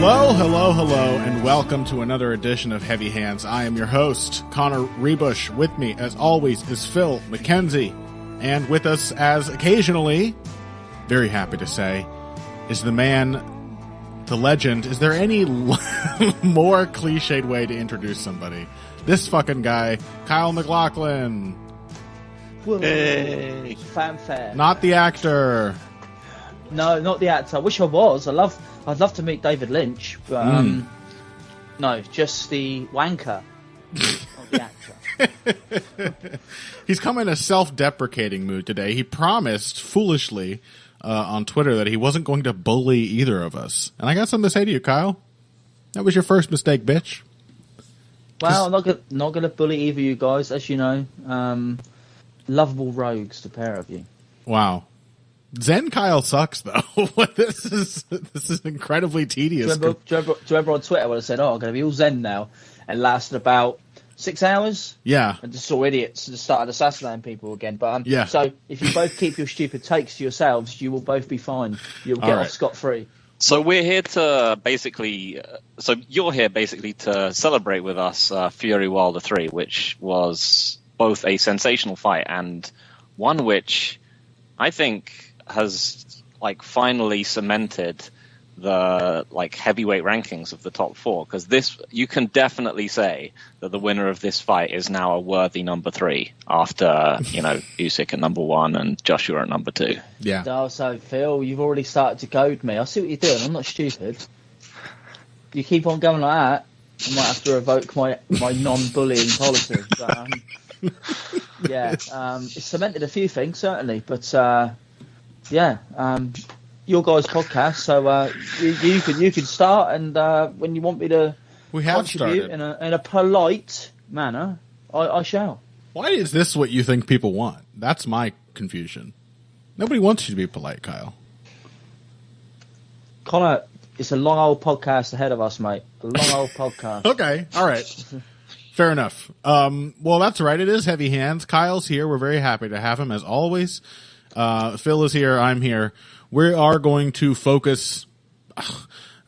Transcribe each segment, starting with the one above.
Hello, hello, hello, and welcome to another edition of Heavy Hands. I am your host, Connor Rebush. With me, as always, is Phil Mackenzie. And with us, as occasionally, very happy to say, is the man, the legend. Is there any more cliched way to introduce somebody? This fucking guy, Kyle McLachlan. Hey. Fanfare. Not the actor. No, not the actor. I wish I was. I'd love to meet David Lynch, but no, just the wanker, not the actor. He's come in a self-deprecating mood today. He promised foolishly on Twitter that he wasn't going to bully either of us. And I got something to say to you, Kyle. That was your first mistake, bitch. Well, I'm not gonna bully either of you guys, as you know. Lovable rogues, the pair of you. Wow. Zen Kyle sucks, though. This is incredibly tedious. Do you remember on Twitter when I said, "Oh, I'm going to be all Zen now," and lasted about 6 hours? Yeah. And just saw idiots and started assassinating people again. But yeah. So if you both keep your stupid takes to yourselves, you will both be fine. You'll get off scot-free. So we're here to basically, so you're here basically to celebrate with us Fury Wilder 3, which was both a sensational fight and one which I think has finally cemented the heavyweight rankings of the top four, because this, you can definitely say that the winner of this fight is now a worthy number 3 after Usyk at number 1 and Joshua at number 2. Yeah. Oh, so Phil, you've already started to goad me. I see what you're doing. I'm not stupid. You keep on going like that, I might have to revoke my non-bullying policy. But, it's cemented a few things certainly, but. Your guys' podcast, so you can start, and when you want me to contribute in a polite manner, I shall. Why is this what you think people want? That's my confusion. Nobody wants you to be polite, Kyle. Connor, it's a long old podcast ahead of us, mate. A long old podcast. Okay, all right. Fair enough. Well, that's right. It is Heavy Hands. Kyle's here. We're very happy to have him, as always. Phil is here. I'm here. We are going to focus,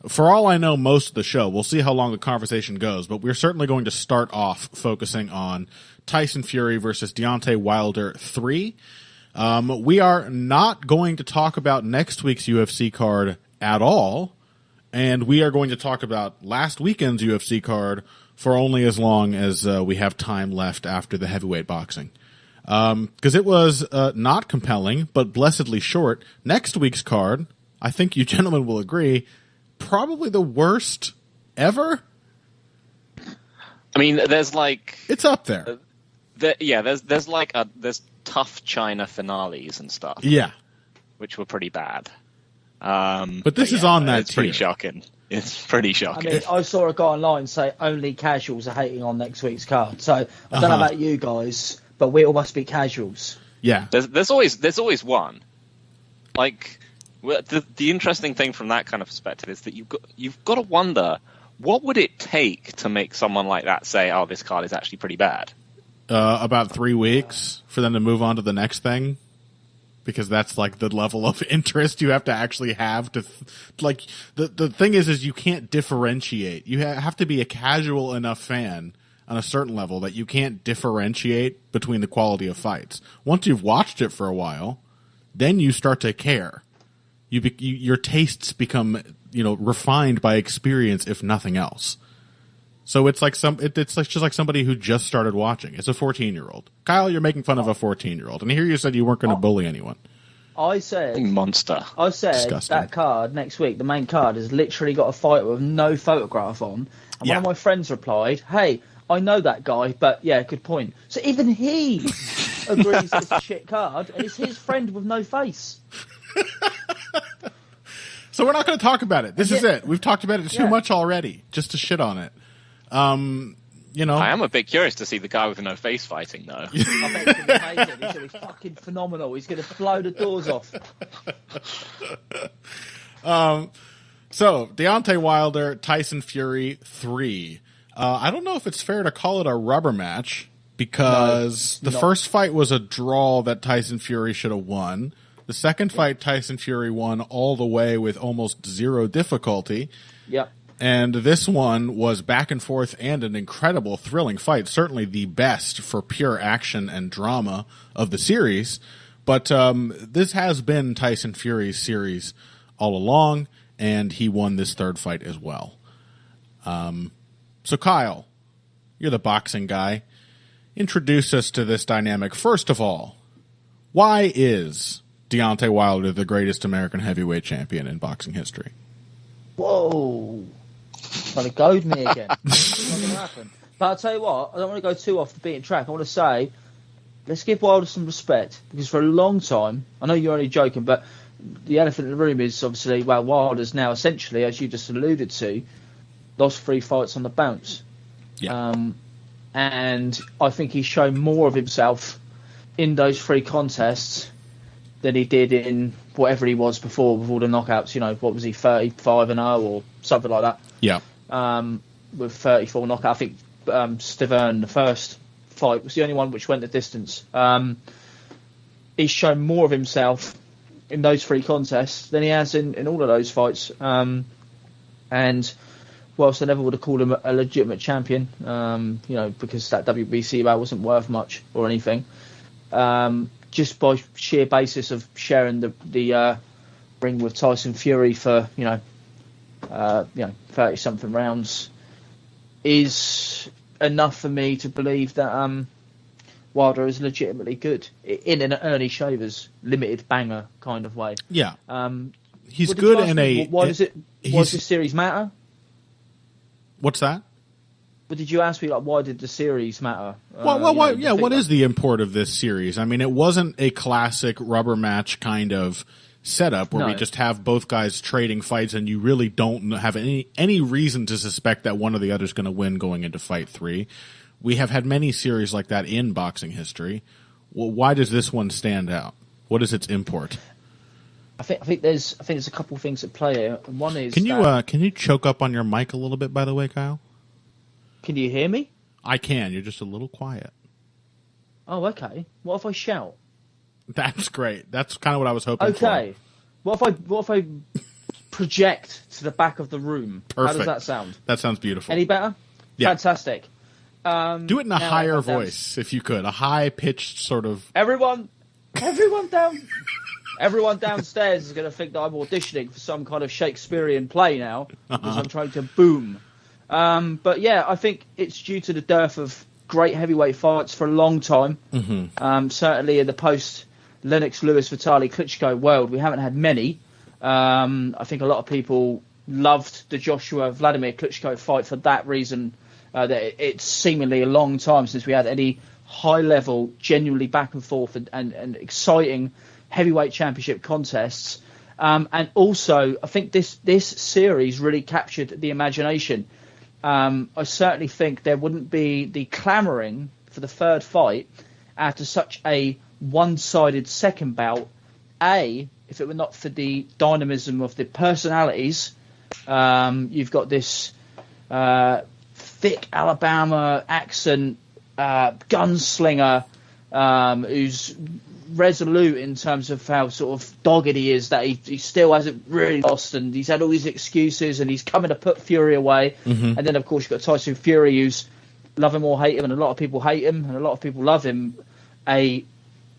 for all I know, most of the show. We'll see how long the conversation goes, but we're certainly going to start off focusing on Tyson Fury versus Deontay Wilder 3. We are not going to talk about next week's UFC card at all, and we are going to talk about last weekend's UFC card for only as long as we have time left after the heavyweight boxing. Because it was not compelling, but blessedly short. Next week's card, I think you gentlemen will agree, probably the worst ever. I mean, there's it's up there. There's tough China finales and stuff. Yeah, which were pretty bad. But this is on that. It's pretty shocking. It's pretty shocking. I mean, I saw a guy online say only casuals are hating on next week's card. So I don't know about you guys, but we all must be casuals. Yeah. There's always one. The interesting thing from that kind of perspective is that you've got to wonder, what would it take to make someone like that say, "Oh, this card is actually pretty bad"? About 3 weeks for them to move on to the next thing. Because that's the level of interest you have to actually have to, the thing is you can't differentiate. You have to be a casual enough fan on a certain level that you can't differentiate between the quality of fights. Once you've watched it for a while, then you start to care. Your tastes become, refined by experience, if nothing else. So it's just like somebody who just started watching. It's a 14-year-old. Kyle, you're making fun of a 14-year-old, and here you said you weren't going to bully anyone. I said monster. I said Disgusting. That card next week, the main card, has literally got a fight with no photograph on. And one of my friends replied, "Hey, I know that guy, but yeah, good point." So even he agrees it's a shit card, and it's his friend with no face. So we're not going to talk about it. This is it. We've talked about it too much already, just to shit on it. I am a bit curious to see the guy with no face fighting, though. I bet he's going to be amazing. He's going to be fucking phenomenal. He's going to blow the doors off. So, Deontay Wilder, Tyson Fury 3. I don't know if it's fair to call it a rubber match, because the first fight was a draw that Tyson Fury should have won. The second fight, Tyson Fury won all the way with almost zero difficulty. Yep. And this one was back and forth and an incredible, thrilling fight. Certainly the best for pure action and drama of the series. But this has been Tyson Fury's series all along, and he won this third fight as well. So Kyle, you're the boxing guy. Introduce us to this dynamic. First of all, why is Deontay Wilder the greatest American heavyweight champion in boxing history? Whoa. Trying to goad me again. It's not going to happen. But I'll tell you what, I don't want to go too off the beaten track. I want to say, let's give Wilder some respect, because for a long time, I know you're only joking, but the elephant in the room is obviously, well, Wilder's now essentially, as you just alluded to, lost 3 fights on the bounce. Yeah. And I think he's shown more of himself in those 3 contests than he did in whatever he was before, with all the knockouts. You know, what was he, 35-0 or something like that? Yeah. With 34 knockouts. I think Stiverne, the first fight, was the only one which went the distance. He's shown more of himself in those 3 contests than he has in all of those fights. And whilst I never would have called him a legitimate champion, you know, because that WBC bout wasn't worth much or anything, just by sheer basis of sharing the ring with Tyson Fury for 30-something rounds is enough for me to believe that Wilder is legitimately good in an Ernie Shavers limited banger kind of way. Yeah, he's good in a. Why does this series matter? What's that? But did you ask me, like, why did the series matter? What is the import of this series? I mean, it wasn't a classic rubber match kind of setup where we just have both guys trading fights and you really don't have any reason to suspect that one or the other is going to win going into fight 3. We have had many series like that in boxing history. Well, why does this one stand out? What is its import? I think there's a couple of things at play here. And one is, can you choke up on your mic a little bit, by the way, Kyle? Can you hear me? I can. You're just a little quiet. Oh, okay. What if I shout? That's great. That's kind of what I was hoping for. Okay. What if I project to the back of the room? Perfect. How does that sound? That sounds beautiful. Any better? Yeah. Fantastic. Do it in a higher voice, if you could. A high-pitched sort of... Everyone downstairs is going to think that I'm auditioning for some kind of Shakespearean play now, because I'm trying to boom. But yeah, I think it's due to the dearth of great heavyweight fights for a long time. Mm-hmm. Certainly in the post-Lennox Lewis-Vitali Klitschko world, we haven't had many. I think a lot of people loved the Joshua-Vladimir Klitschko fight for that reason, that it's seemingly a long time since we had any high-level, genuinely back and forth and exciting heavyweight championship contests. And also, I think this series really captured the imagination. I certainly think there wouldn't be the clamouring for the third fight after such a one-sided second bout. If it were not for the dynamism of the personalities, you've got this thick Alabama accent gunslinger who's resolute in terms of how sort of dogged he is, that he still hasn't really lost, and he's had all these excuses and he's coming to put Fury away. Mm-hmm. And then of course you've got Tyson Fury, who's love him or hate him, and a lot of people hate him and a lot of people love him, and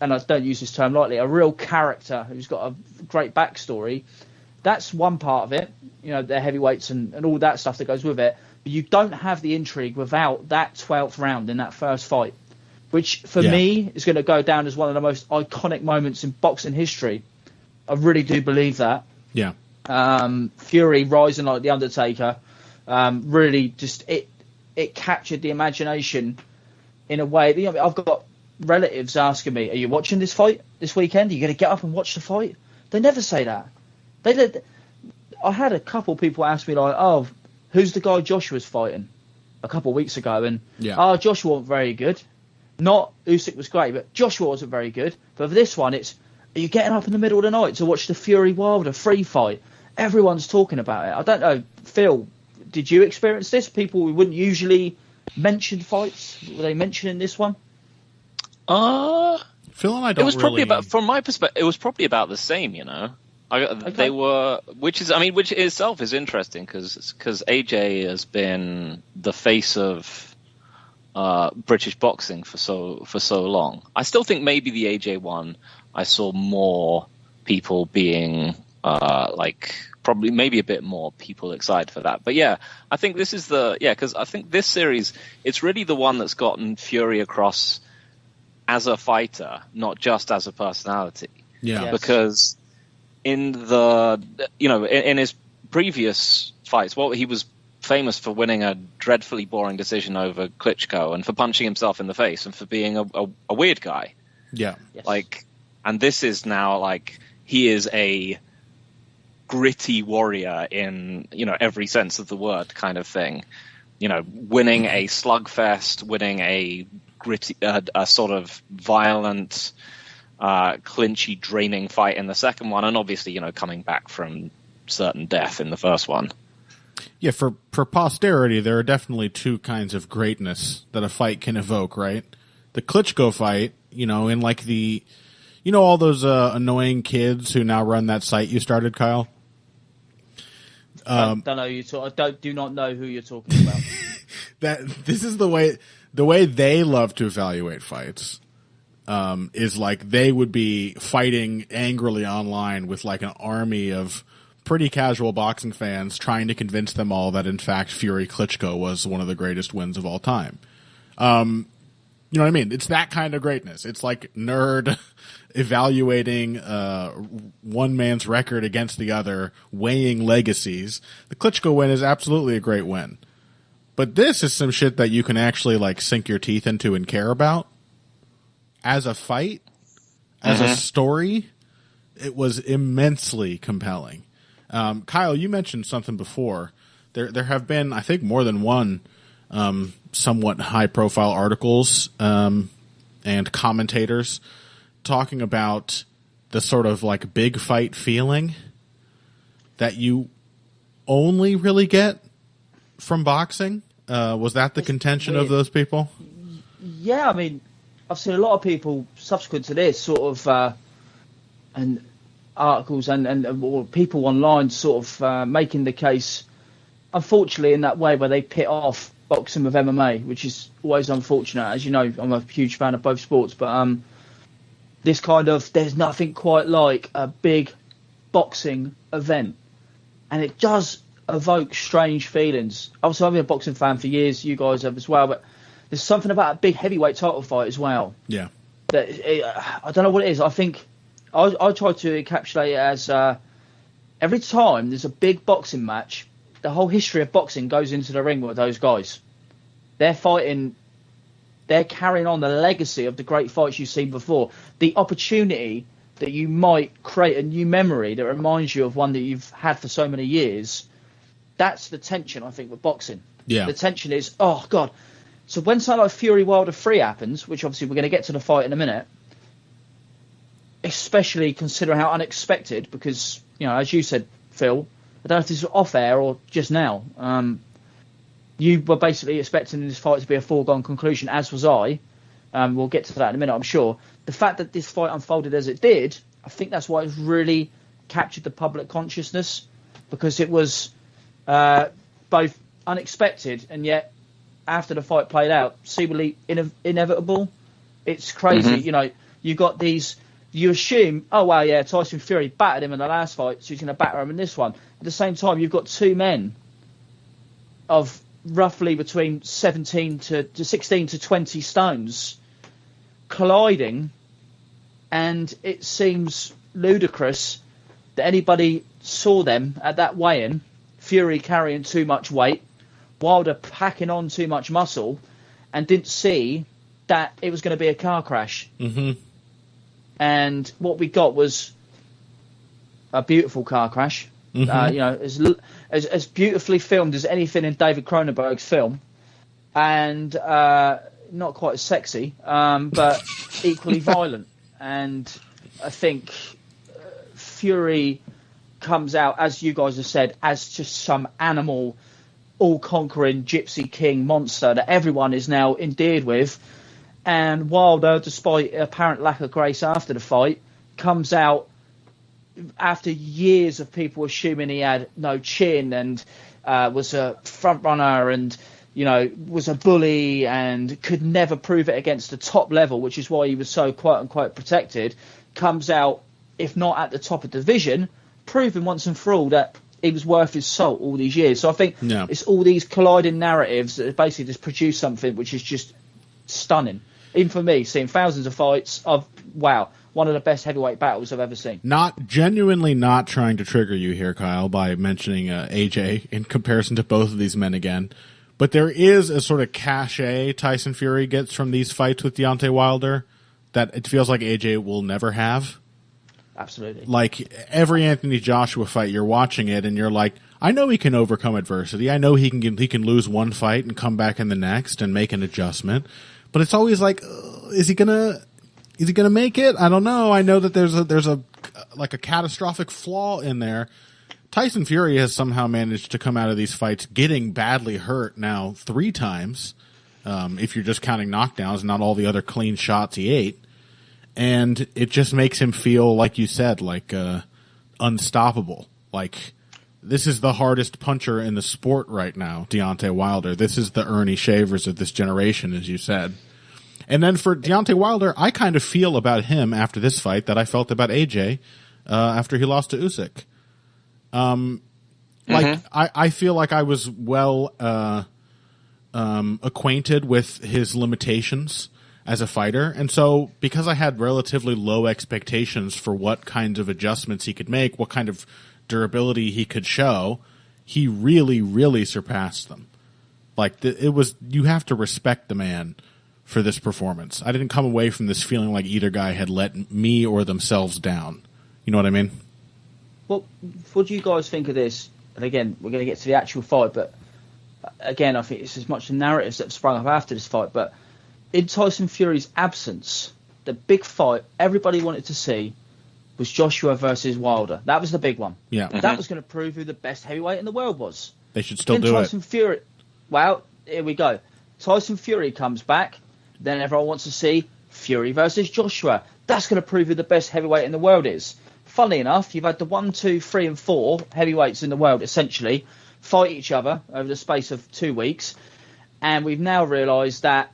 I don't use this term lightly, a real character who's got a great backstory. That's one part of it, you know, the heavyweights and all that stuff that goes with it. But you don't have the intrigue without that 12th round in that first fight, which for me is going to go down as one of the most iconic moments in boxing history. I really do believe that. Yeah. Fury rising like the Undertaker, really just it captured the imagination in a way. You know, I've got relatives asking me, "Are you watching this fight this weekend? Are you going to get up and watch the fight?" They never say that. I had a couple people ask me like, "Oh, who's the guy Joshua's fighting?" a couple of weeks ago, and Joshua wasn't very good. Not Usyk was great, but Joshua wasn't very good. But for this one, it's, are you getting up in the middle of the night to watch the Fury Wilder free fight? Everyone's talking about it. I don't know, Phil, did you experience this? People who wouldn't usually mention fights, were they mentioning this one? Phil and I don't. It was probably about, from my perspective, it was probably about the same. You know, They were, which itself is interesting because AJ has been the face of British boxing for so long. I still think maybe the AJ one, I saw more people being probably maybe a bit more people excited for that. But yeah, I think this is because I think this series, it's really the one that's gotten Fury across as a fighter, not just as a personality. Yeah. Yes. Because in in his previous fights, he was famous for winning a dreadfully boring decision over Klitschko and for punching himself in the face and for being a weird guy. Yeah. Yes. And this is now he is a gritty warrior in, every sense of the word kind of thing. Winning a slugfest, winning a gritty, a sort of violent, clinchy, draining fight in the second one, and obviously, coming back from certain death in the first one. Yeah, for posterity, there are definitely two kinds of greatness that a fight can evoke, right? The Klitschko fight, in all those annoying kids who now run that site you started, Kyle? I don't know who you're I do not know who you're talking about. This is the way they love to evaluate fights. Is they would be fighting angrily online with an army of pretty casual boxing fans trying to convince them all that in fact Fury Klitschko was one of the greatest wins of all time. You know what I mean? It's that kind of greatness. It's nerd evaluating one man's record against the other, weighing legacies. The Klitschko win is absolutely a great win. But this is some shit that you can actually sink your teeth into and care about. As a fight, as a story, it was immensely compelling. Kyle, you mentioned something before. There have been, I think, more than one somewhat high-profile articles and commentators talking about the sort of big fight feeling that you only really get from boxing. Was that the contention of those people? Yeah, I mean, I've seen a lot of people subsequent to this sort of and articles and people online sort of making the case, unfortunately, in that way where they pit off boxing with MMA, which is always unfortunate. As you know, I'm a huge fan of both sports, but this kind of, there's nothing quite like a big boxing event, and it does evoke strange feelings. Obviously, I've been a boxing fan for years, you guys have as well, but there's something about a big heavyweight title fight as well. Yeah. That I don't know what it is. I think I try to encapsulate it as every time there's a big boxing match, the whole history of boxing goes into the ring with those guys. They're fighting, they're carrying on the legacy of the great fights you've seen before. The opportunity that you might create a new memory that reminds you of one that you've had for so many years. That's the tension, I think, with boxing. Yeah. The tension is, oh, God. So when something like Fury Wilder 3 happens, which obviously we're going to get to the fight in a minute, especially considering how unexpected, because, as you said, Phil, I don't know if this was off air or just now, you were basically expecting this fight to be a foregone conclusion, as was I. We'll get to that in a minute, I'm sure. The fact that this fight unfolded as it did, I think that's why it's really captured the public consciousness, because it was both unexpected and yet, after the fight played out, seemingly inevitable. It's crazy. You got these, you assume, oh, wow, yeah, Tyson Fury battered him in the last fight, so he's going to batter him in this one. At the same time, you've got two men of roughly between 16 to 20 stones colliding, and it seems ludicrous that anybody saw them at that weigh-in, Fury carrying too much weight, Wilder packing on too much muscle, and didn't see that it was going to be a car crash. Mm-hmm. And what we got was a beautiful car crash. Mm-hmm. As beautifully filmed as anything in David Cronenberg's film, and not quite as sexy, but equally violent. And I think Fury comes out, as you guys have said, as just some animal, all-conquering gypsy king monster that everyone is now endeared with. And Wilder, despite apparent lack of grace after the fight, comes out after years of people assuming he had no chin and was a front runner and was a bully and could never prove it against the top level, which is why he was so quote unquote protected, comes out, if not at the top of the division, proving once and for all that he was worth his salt all these years. So I think it's all these colliding narratives that basically just produce something which is just stunning. Even for me, seeing thousands of fights of one of the best heavyweight battles I've ever seen. Genuinely not trying to trigger you here, Kyle, by mentioning AJ in comparison to both of these men again. But there is a sort of cachet Tyson Fury gets from these fights with Deontay Wilder that it feels like AJ will never have. Absolutely. Like every Anthony Joshua fight, you're watching it and you're like, I know he can overcome adversity. I know he can lose one fight and come back in the next and make an adjustment. But it's always like, is he gonna make it? I don't know. I know that there's a catastrophic flaw in there. Tyson Fury has somehow managed to come out of these fights getting badly hurt now 3 times, if you're just counting knockdowns, not all the other clean shots he ate. And it just makes him feel, like you said, like unstoppable. Like, this is the hardest puncher in the sport right now, Deontay Wilder. This is the Ernie Shavers of this generation, as you said. And then for Deontay Wilder, I kind of feel about him after this fight that I felt about AJ after he lost to Usyk. I feel like I was well acquainted with his limitations as a fighter. And so because I had relatively low expectations for what kinds of adjustments he could make, what kind of durability he could show, he really, really surpassed them. Like, you have to respect the man for this performance. I didn't come away from this feeling like either guy had let me or themselves down. You know what I mean? Well, what do you guys think of this? And again, we're going to get to the actual fight, but again, I think it's as much the narratives that have sprung up after this fight. But in Tyson Fury's absence, the big fight everybody wanted to see was Joshua versus Wilder. That was the big one. Yeah. That was going to prove who the best heavyweight in the world was. They should still do Tyson Fury, well, here we go. Tyson Fury comes back. Then everyone wants to see Fury versus Joshua. That's going to prove who the best heavyweight in the world is. Funnily enough, you've had the 1, 2, 3, and 4 heavyweights in the world essentially fight each other over the space of 2 weeks, and we've now realised that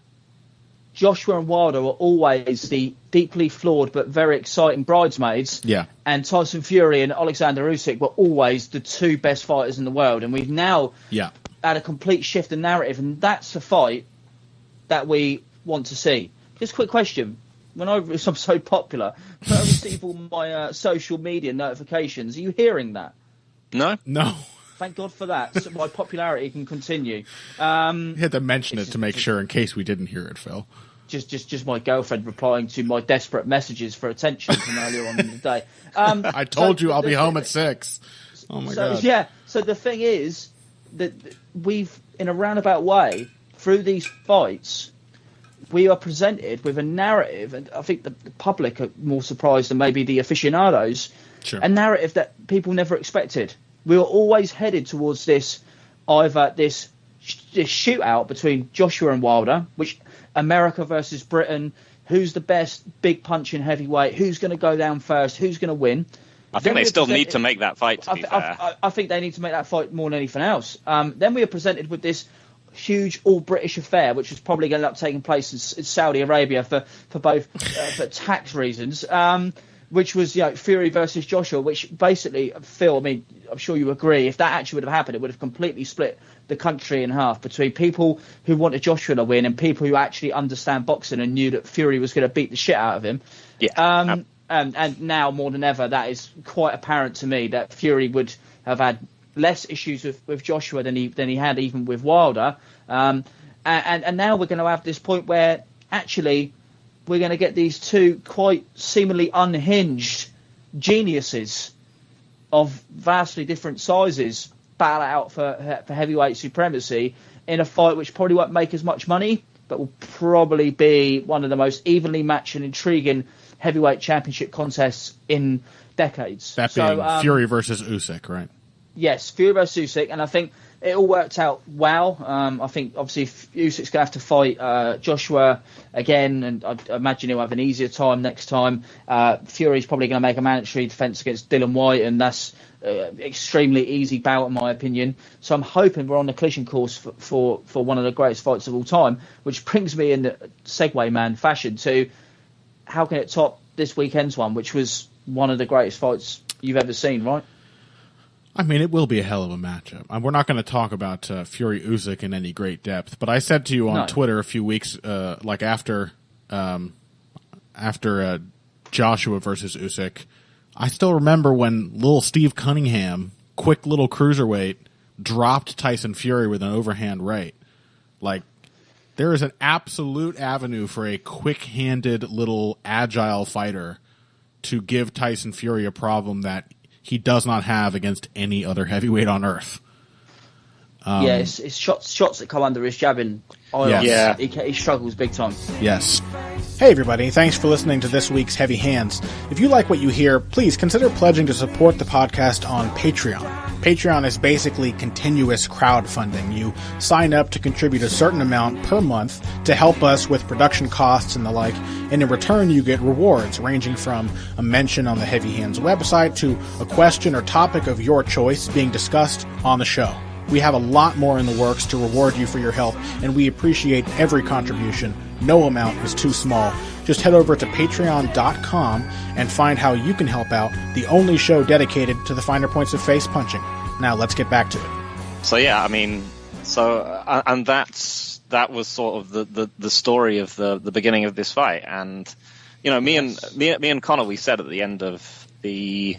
Joshua and Wilder were always the deeply flawed but very exciting bridesmaids. Yeah. And Tyson Fury and Alexander Usyk were always the 2 best fighters in the world, and we've now had a complete shift in narrative, and that's the fight that we want to see. Just a quick question. When I'm so popular, when I receive all my social media notifications, are you hearing that? No. Thank God for that, so my popularity can continue. You had to mention it to make sure in case we didn't hear it, Phil. Just my girlfriend replying to my desperate messages for attention from earlier on in the day. I told you I'll be home at 6. Oh, my God. Yeah, so the thing is that we've, in a roundabout way, through these fights, we are presented with a narrative, and I think the public are more surprised than maybe the aficionados, a narrative that people never expected. We were always headed towards this shootout between Joshua and Wilder, which America versus Britain, who's the best big punching heavyweight, who's going to go down first, who's going to win. I think they still need to make that fight, to be fair. I think they need to make that fight more than anything else. Then we are presented with this huge all-British affair, which is probably going to end up taking place in Saudi Arabia for both for tax reasons, which was Fury versus Joshua, which basically, Phil, I mean, I'm sure you agree, if that actually would have happened, it would have completely split the country in half between people who wanted Joshua to win and people who actually understand boxing and knew that Fury was going to beat the shit out of him. Yeah. And now more than ever, that is quite apparent to me that Fury would have had less issues with Joshua than he had even with Wilder. And now we're going to have this point where actually we're going to get these 2 quite seemingly unhinged geniuses of vastly different sizes battle out for heavyweight supremacy in a fight which probably won't make as much money, but will probably be one of the most evenly matched and intriguing heavyweight championship contests in decades. That being Fury versus Usyk, right? yes, Fury versus Usyk, and I think it all worked out well. I think obviously Usyk's going to have to fight Joshua again, and I imagine he'll have an easier time next time. Fury's probably going to make a mandatory defence against Dillian Whyte, and that's extremely easy bout in my opinion. So I'm hoping we're on the collision course for one of the greatest fights of all time, which brings me in the segue man fashion to how can it top this weekend's one, which was one of the greatest fights you've ever seen, right? I mean, it will be a hell of a matchup. We're not going to talk about Fury Usyk in any great depth, but I said to you on Twitter a few weeks, after Joshua versus Usyk, I still remember when little Steve Cunningham, quick little cruiserweight, dropped Tyson Fury with an overhand right. Like, there is an absolute avenue for a quick-handed little agile fighter to give Tyson Fury a problem that he does not have against any other heavyweight on earth. It's shots that come under his jabbing. Yes. He struggles big time. Yes. Hey everybody, thanks for listening to this week's Heavy Hands. If you like what you hear, please consider pledging to support the podcast on Patreon. Patreon is basically continuous crowdfunding. You sign up to contribute a certain amount per month to help us with production costs and the like, and in return you get rewards ranging from a mention on the Heavy Hands website to a question or topic of your choice being discussed on the show. We have a lot more in the works to reward you for your help, and we appreciate every contribution. No amount is too small. Just head over to patreon.com and find how you can help out, the only show dedicated to the finer points of face punching. Now let's get back to it. So yeah, I mean, and that was sort of the story of the beginning of this fight. And you know, me and Connor, we said at the end of the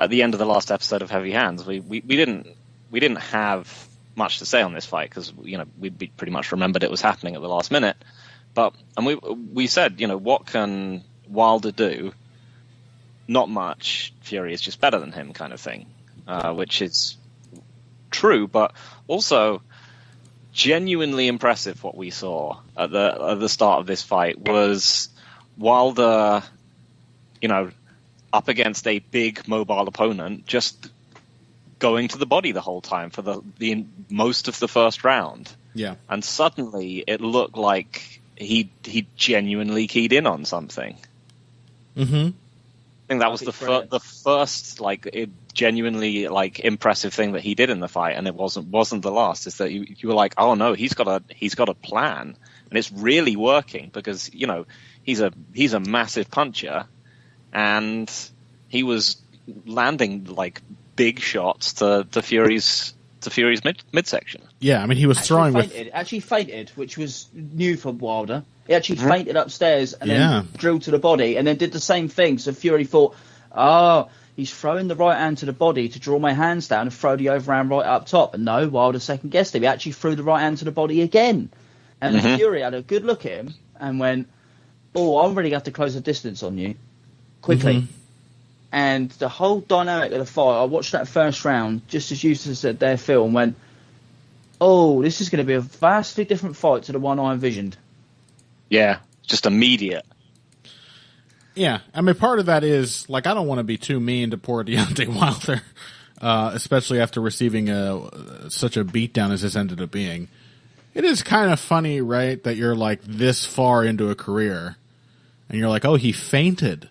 last episode of Heavy Hands, we didn't have much to say on this fight because, you know, we pretty much remembered it was happening at the last minute. And we said, you know, what can Wilder do? Not much. Fury is just better than him, kind of thing, which is true, but also genuinely impressive. What we saw at the start of this fight was Wilder, you know, up against a big mobile opponent, just going to the body the whole time for the most of the first round. Yeah. And suddenly it looked like he genuinely keyed in on something. Mm-hmm. I think that was the first genuinely impressive thing that he did in the fight, and it wasn't the last. Is that you were like, oh no, he's got a plan, and it's really working because, you know, he's a massive puncher, and he was landing like big shots to Fury's midsection. Yeah, I mean, he was throwing actually fainted, which was new for Wilder. He actually fainted upstairs and then drilled to the body, and then did the same thing. So Fury thought, he's throwing the right hand to the body to draw my hands down and throw the overhand right up top. And no, Wilder second guessed him. He actually threw the right hand to the body again. And then Fury had a good look at him and went, I'm really going to have to close the distance on you quickly. Mm-hmm. And the whole dynamic of the fight, I watched that first round, just as you said there, Phil, and went, this is going to be a vastly different fight to the one I envisioned. Yeah, just immediate. Yeah, I mean, part of that is, like, I don't want to be too mean to poor Deontay Wilder, especially after receiving such a beatdown as this ended up being. It is kind of funny, right, that you're, like, this far into a career, and you're like, he fainted.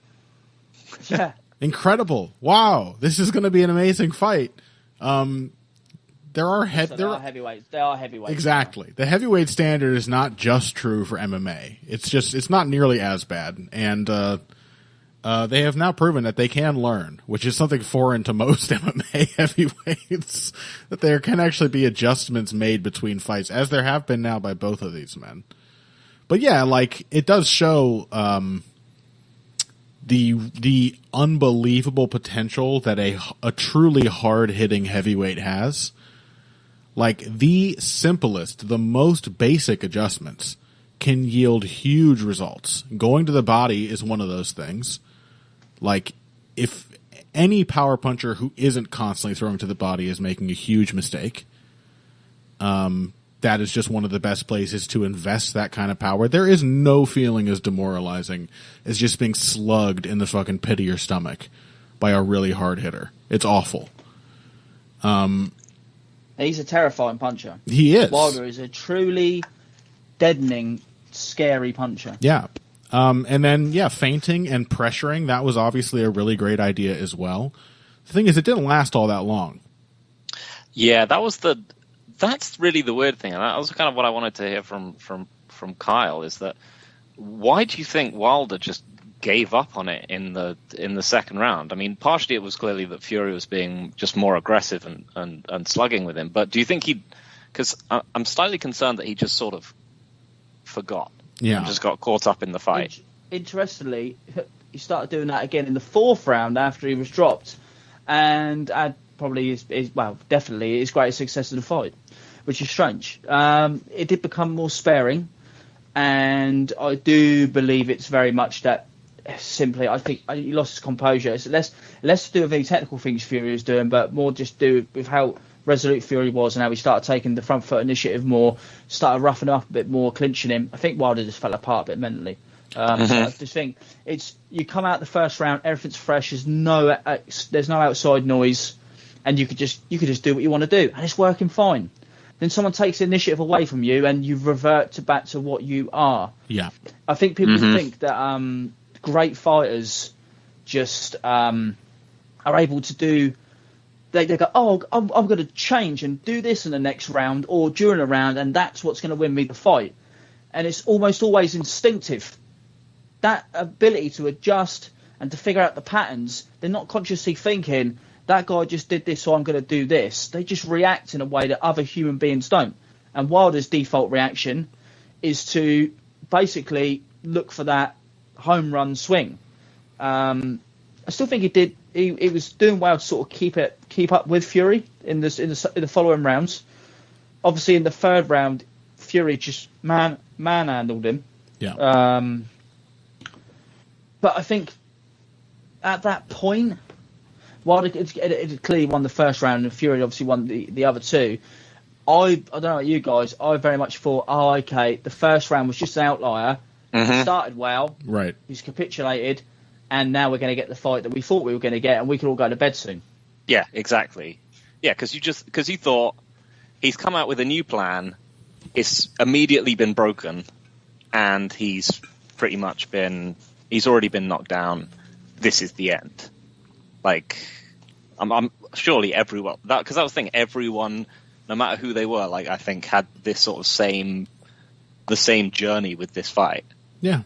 Yeah. Incredible. Wow. This is going to be an amazing fight. There are heavyweights. They are heavyweights. Exactly. The heavyweight standard is not just true for MMA. It's not nearly as bad. And they have now proven that they can learn, which is something foreign to most MMA heavyweights, that there can actually be adjustments made between fights, as there have been now by both of these men. But yeah, like, it does show the unbelievable potential that a truly hard-hitting heavyweight has. Like, the simplest, the most basic adjustments can yield huge results. Going to the body is one of those things. Like, if any power puncher who isn't constantly throwing to the body is making a huge mistake, that is just one of the best places to invest that kind of power. There is no feeling as demoralizing as just being slugged in the fucking pit of your stomach by a really hard hitter. It's awful. He's a terrifying puncher. He is. Wilder is a truly deadening, scary puncher. Yeah. And then, feinting and pressuring, that was obviously a really great idea as well. The thing is, it didn't last all that long. Yeah, that's really the weird thing. And that was kind of what I wanted to hear from Kyle, is that why do you think Wilder just gave up on it in the second round? I mean, partially it was clearly that Fury was being just more aggressive and slugging with him. But do you think because I'm slightly concerned that he just sort of forgot. Yeah. And just got caught up in the fight. Interestingly, he started doing that again in the fourth round after he was dropped, and had probably definitely his greatest success of the fight, which is strange. It did become more sparing, and I do believe it's very much that simply I think he lost his composure. It's less to do with any technical things Fury was doing, but more just do with how resolute Fury was and how he started taking the front foot initiative more, started roughing up a bit more, clinching him. I think Wilder just fell apart a bit mentally. So I just think you come out the first round, everything's fresh, there's no outside noise, and you could just do what you want to do, and it's working fine. Then someone takes the initiative away from you, and you revert back to what you are. Yeah, I think people think that great fighters just are able to do. They go, oh, I'm going to change and do this in the next round or during a round, and that's what's going to win me the fight. And it's almost always instinctive. That ability to adjust and to figure out the patterns, they're not consciously thinking, that guy just did this, so I'm going to do this. They just react in a way that other human beings don't. And Wilder's default reaction is to basically look for that home run swing. I still think he did. He was doing well to sort of keep up with Fury in the following rounds. Obviously, in the third round, Fury just manhandled him. Yeah. But I think at that point, while it clearly won the first round and Fury obviously won the other two, I don't know about you guys, I very much thought, oh, okay, the first round was just an outlier. It started well. Right. He's capitulated. And now we're going to get the fight that we thought we were going to get, and we could all go to bed soon. Yeah, exactly. Yeah, because you thought he's come out with a new plan, it's immediately been broken, and he's already been knocked down. This is the end. Like, I'm surely everyone, because that was the thing. Everyone, no matter who they were, like I think had this sort of the same journey with this fight. Yeah.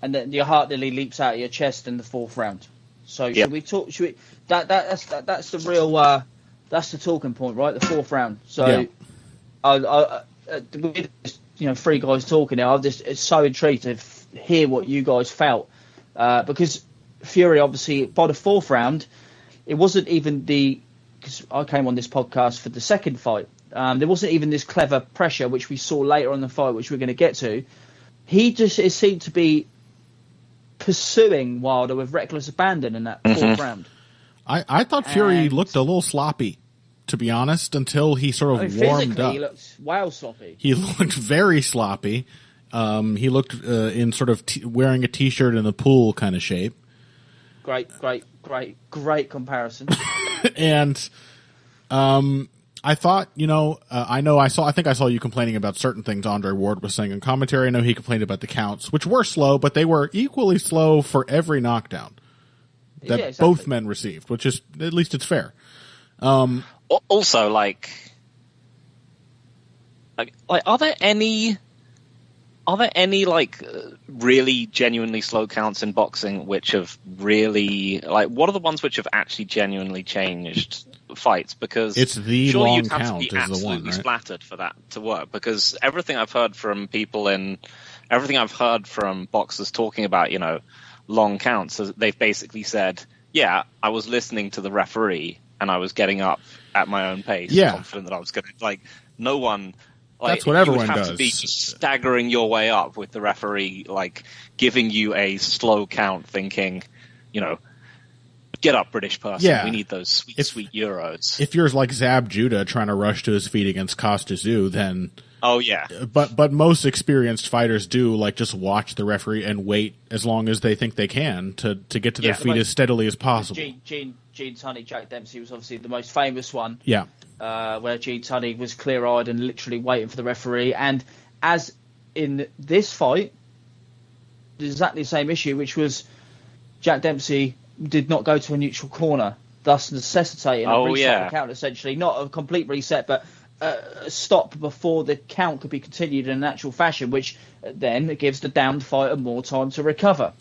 And then your heart nearly leaps out of your chest in the fourth round. So should we talk? That's the real that's the talking point, right? The fourth round. So three guys talking now. It's so intrigued to hear what you guys felt because Fury obviously by the fourth round, it wasn't even because I came on this podcast for the second fight. There wasn't even this clever pressure which we saw later on in the fight, which we're going to get to. It seemed to be pursuing Wilder with reckless abandon in that fourth round. I thought Fury looked a little sloppy, to be honest, until he sort of warmed up. He looked wow sloppy. He looked very sloppy. He looked in sort of wearing a t-shirt in the pool kind of shape. Great comparison. And I thought, I think I saw you complaining about certain things Andre Ward was saying in commentary. I know he complained about the counts, which were slow, but they were equally slow for every knockdown that both men received, which is, at least it's fair. Also, like, are there any really genuinely slow counts in boxing which have really, like, what are the ones which have actually genuinely changed fights? Because it's the surely long you'd have count to be is the one, absolutely right? splattered for that to work. Because everything I've heard from boxers talking about, long counts, they've basically said, yeah, I was listening to the referee and I was getting up at my own pace, confident that I was going to, like, no one. Like, that's what everyone you would have does. to be staggering your way up with the referee, like, giving you a slow count, thinking, get up, British person. Yeah. We need those sweet euros. If you're like Zab Judah trying to rush to his feet against Costa Zoo, then Oh yeah, but most experienced fighters do like just watch the referee and wait as long as they think they can to get to their feet as steadily as possible. Gene Tunney, Jack Dempsey was obviously the most famous one. Yeah, where Gene Tunney was clear-eyed and literally waiting for the referee. And as in this fight, exactly the same issue, which was Jack Dempsey did not go to a neutral corner, thus necessitating a reset the count, essentially. Not a complete reset, but a stop before the count could be continued in a natural fashion, which then gives the downed fighter more time to recover.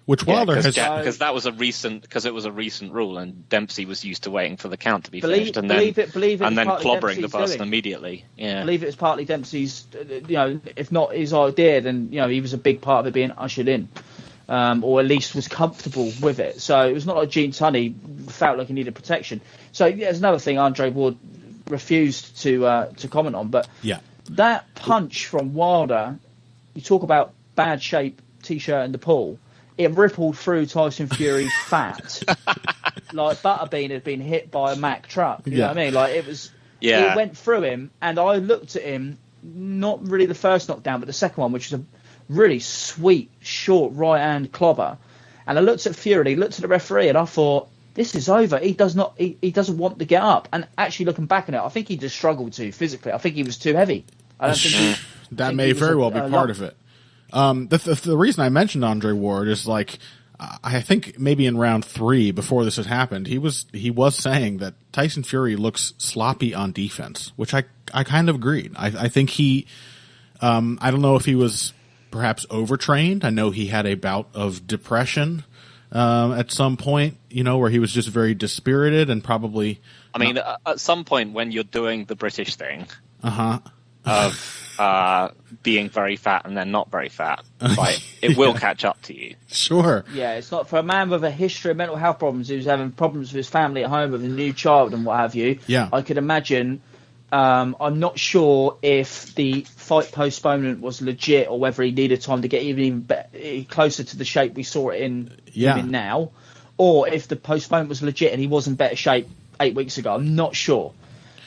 Which Wilder has, because that was a recent rule, and Dempsey was used to waiting for the count to be finished, and then clobbering the person immediately. Yeah, I believe it was partly Dempsey's, if not his idea, then he was a big part of it being ushered in, or at least was comfortable with it. So it was not like Gene Tunney felt like he needed protection. So there's another thing Andre Ward refused to comment on, but that punch from Wilder, you talk about bad shape T-shirt in the pool. It rippled through Tyson Fury's fat, like Butterbean had been hit by a Mack truck. You know what I mean? Like it went through him, and I looked at him. Not really the first knockdown, but the second one, which was a really sweet, short right-hand clobber. And I looked at Fury, looked at the referee, and I thought, this is over. He doesn't want to get up. And actually, looking back on it, I think he just struggled to physically. I think he was too heavy. I don't think that may very well be part of it. The reason I mentioned Andre Ward is I think maybe in round 3 before this had happened, he was saying that Tyson Fury looks sloppy on defense, which I kind of agreed. I think he, I don't know if he was perhaps overtrained. I know he had a bout of depression at some point, where he was just very dispirited and probably. I mean, at some point when you're doing the British thing, of being very fat and then not very fat, it will catch up to you. Sure. Yeah, it's not for a man with a history of mental health problems who's having problems with his family at home with a new child and what have you. Yeah. I could imagine. I'm not sure if the fight postponement was legit or whether he needed time to get even closer to the shape we saw it in now, or if the postponement was legit and he was in better shape 8 weeks ago. I'm not sure.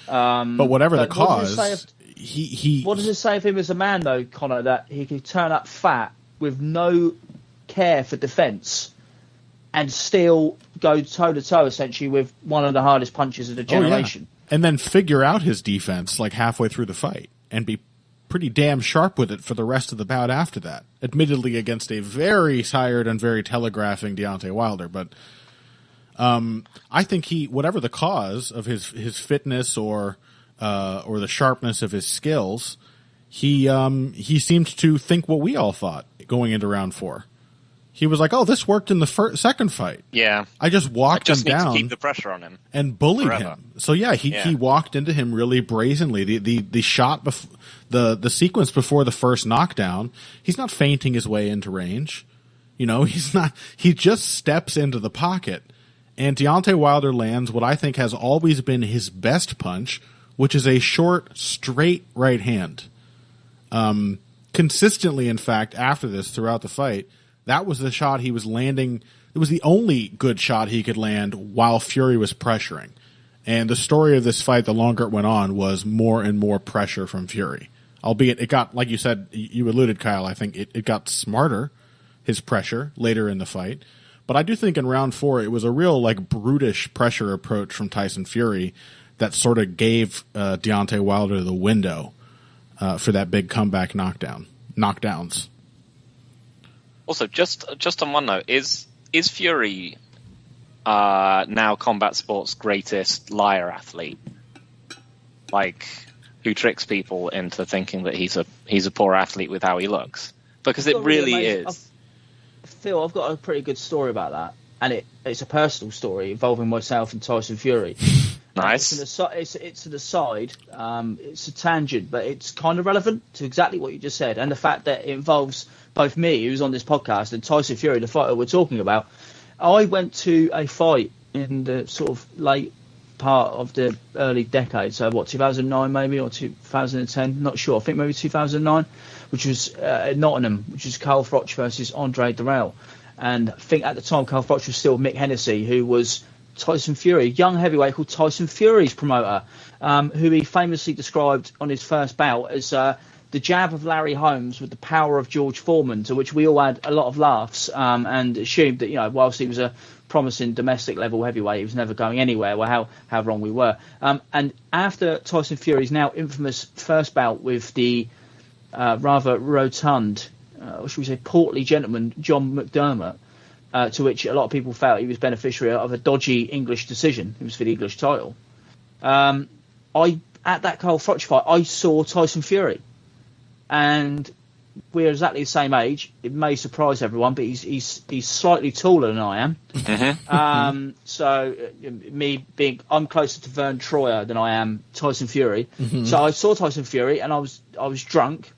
But whatever the cause, what does it say of him as a man, though, Connor, that he could turn up fat with no care for defence and still go toe-to-toe, essentially, with one of the hardest punches of the generation? And then figure out his defense halfway through the fight and be pretty damn sharp with it for the rest of the bout after that. Admittedly against a very tired and very telegraphing Deontay Wilder, but I think whatever the cause of his fitness or the sharpness of his skills, he seemed to think what we all thought going into round 4. He was like, "Oh, this worked in the second fight. Yeah, I just walked him down, need to keep the pressure on him, and bullied him." So he walked into him really brazenly. The shot, the sequence before the first knockdown, he's not feinting his way into range. He's not. He just steps into the pocket, and Deontay Wilder lands what I think has always been his best punch, which is a short, straight right hand. Consistently, in fact, after this, throughout the fight. That was the shot he was landing. It was the only good shot he could land while Fury was pressuring. And the story of this fight, the longer it went on, was more and more pressure from Fury. Albeit it got, like you said, you alluded, Kyle, I think it got smarter, his pressure, later in the fight. But I do think in round 4, it was a real brutish pressure approach from Tyson Fury that sort of gave Deontay Wilder the window for that big comeback knockdowns. Also, just on one note, is Fury now combat sports' greatest liar athlete? Who tricks people into thinking that he's a poor athlete with how he looks? Because it really is. Phil, I've got a pretty good story about that, and it's a personal story involving myself and Tyson Fury. Nice. It's an aside. It's a tangent, but it's kind of relevant to exactly what you just said, and the fact that it involves both me, who's on this podcast, and Tyson Fury, the fighter we're talking about. I went to a fight in the sort of late part of the early decade, so 2009 maybe, or 2010, not sure. I think maybe 2009, which was at Nottingham, which was Carl Froch versus Andre Darrell. And I think at the time Carl Froch was still Mick Hennessy, who was Tyson Fury, a young heavyweight called Tyson Fury's promoter, who he famously described on his first bout as the jab of Larry Holmes with the power of George Foreman, to which we all had a lot of laughs and assumed that, whilst he was a promising domestic level heavyweight, he was never going anywhere. Well, how wrong we were. And after Tyson Fury's now infamous first bout with the rather rotund, or should we say portly gentleman, John McDermott, to which a lot of people felt he was beneficiary of a dodgy English decision. It was for the English title. At that Carl Froch fight, I saw Tyson Fury. And we're exactly the same age. It may surprise everyone, but he's slightly taller than I am. Mm-hmm. So I'm closer to Vern Troyer than I am Tyson Fury. Mm-hmm. So I saw Tyson Fury, and I was drunk,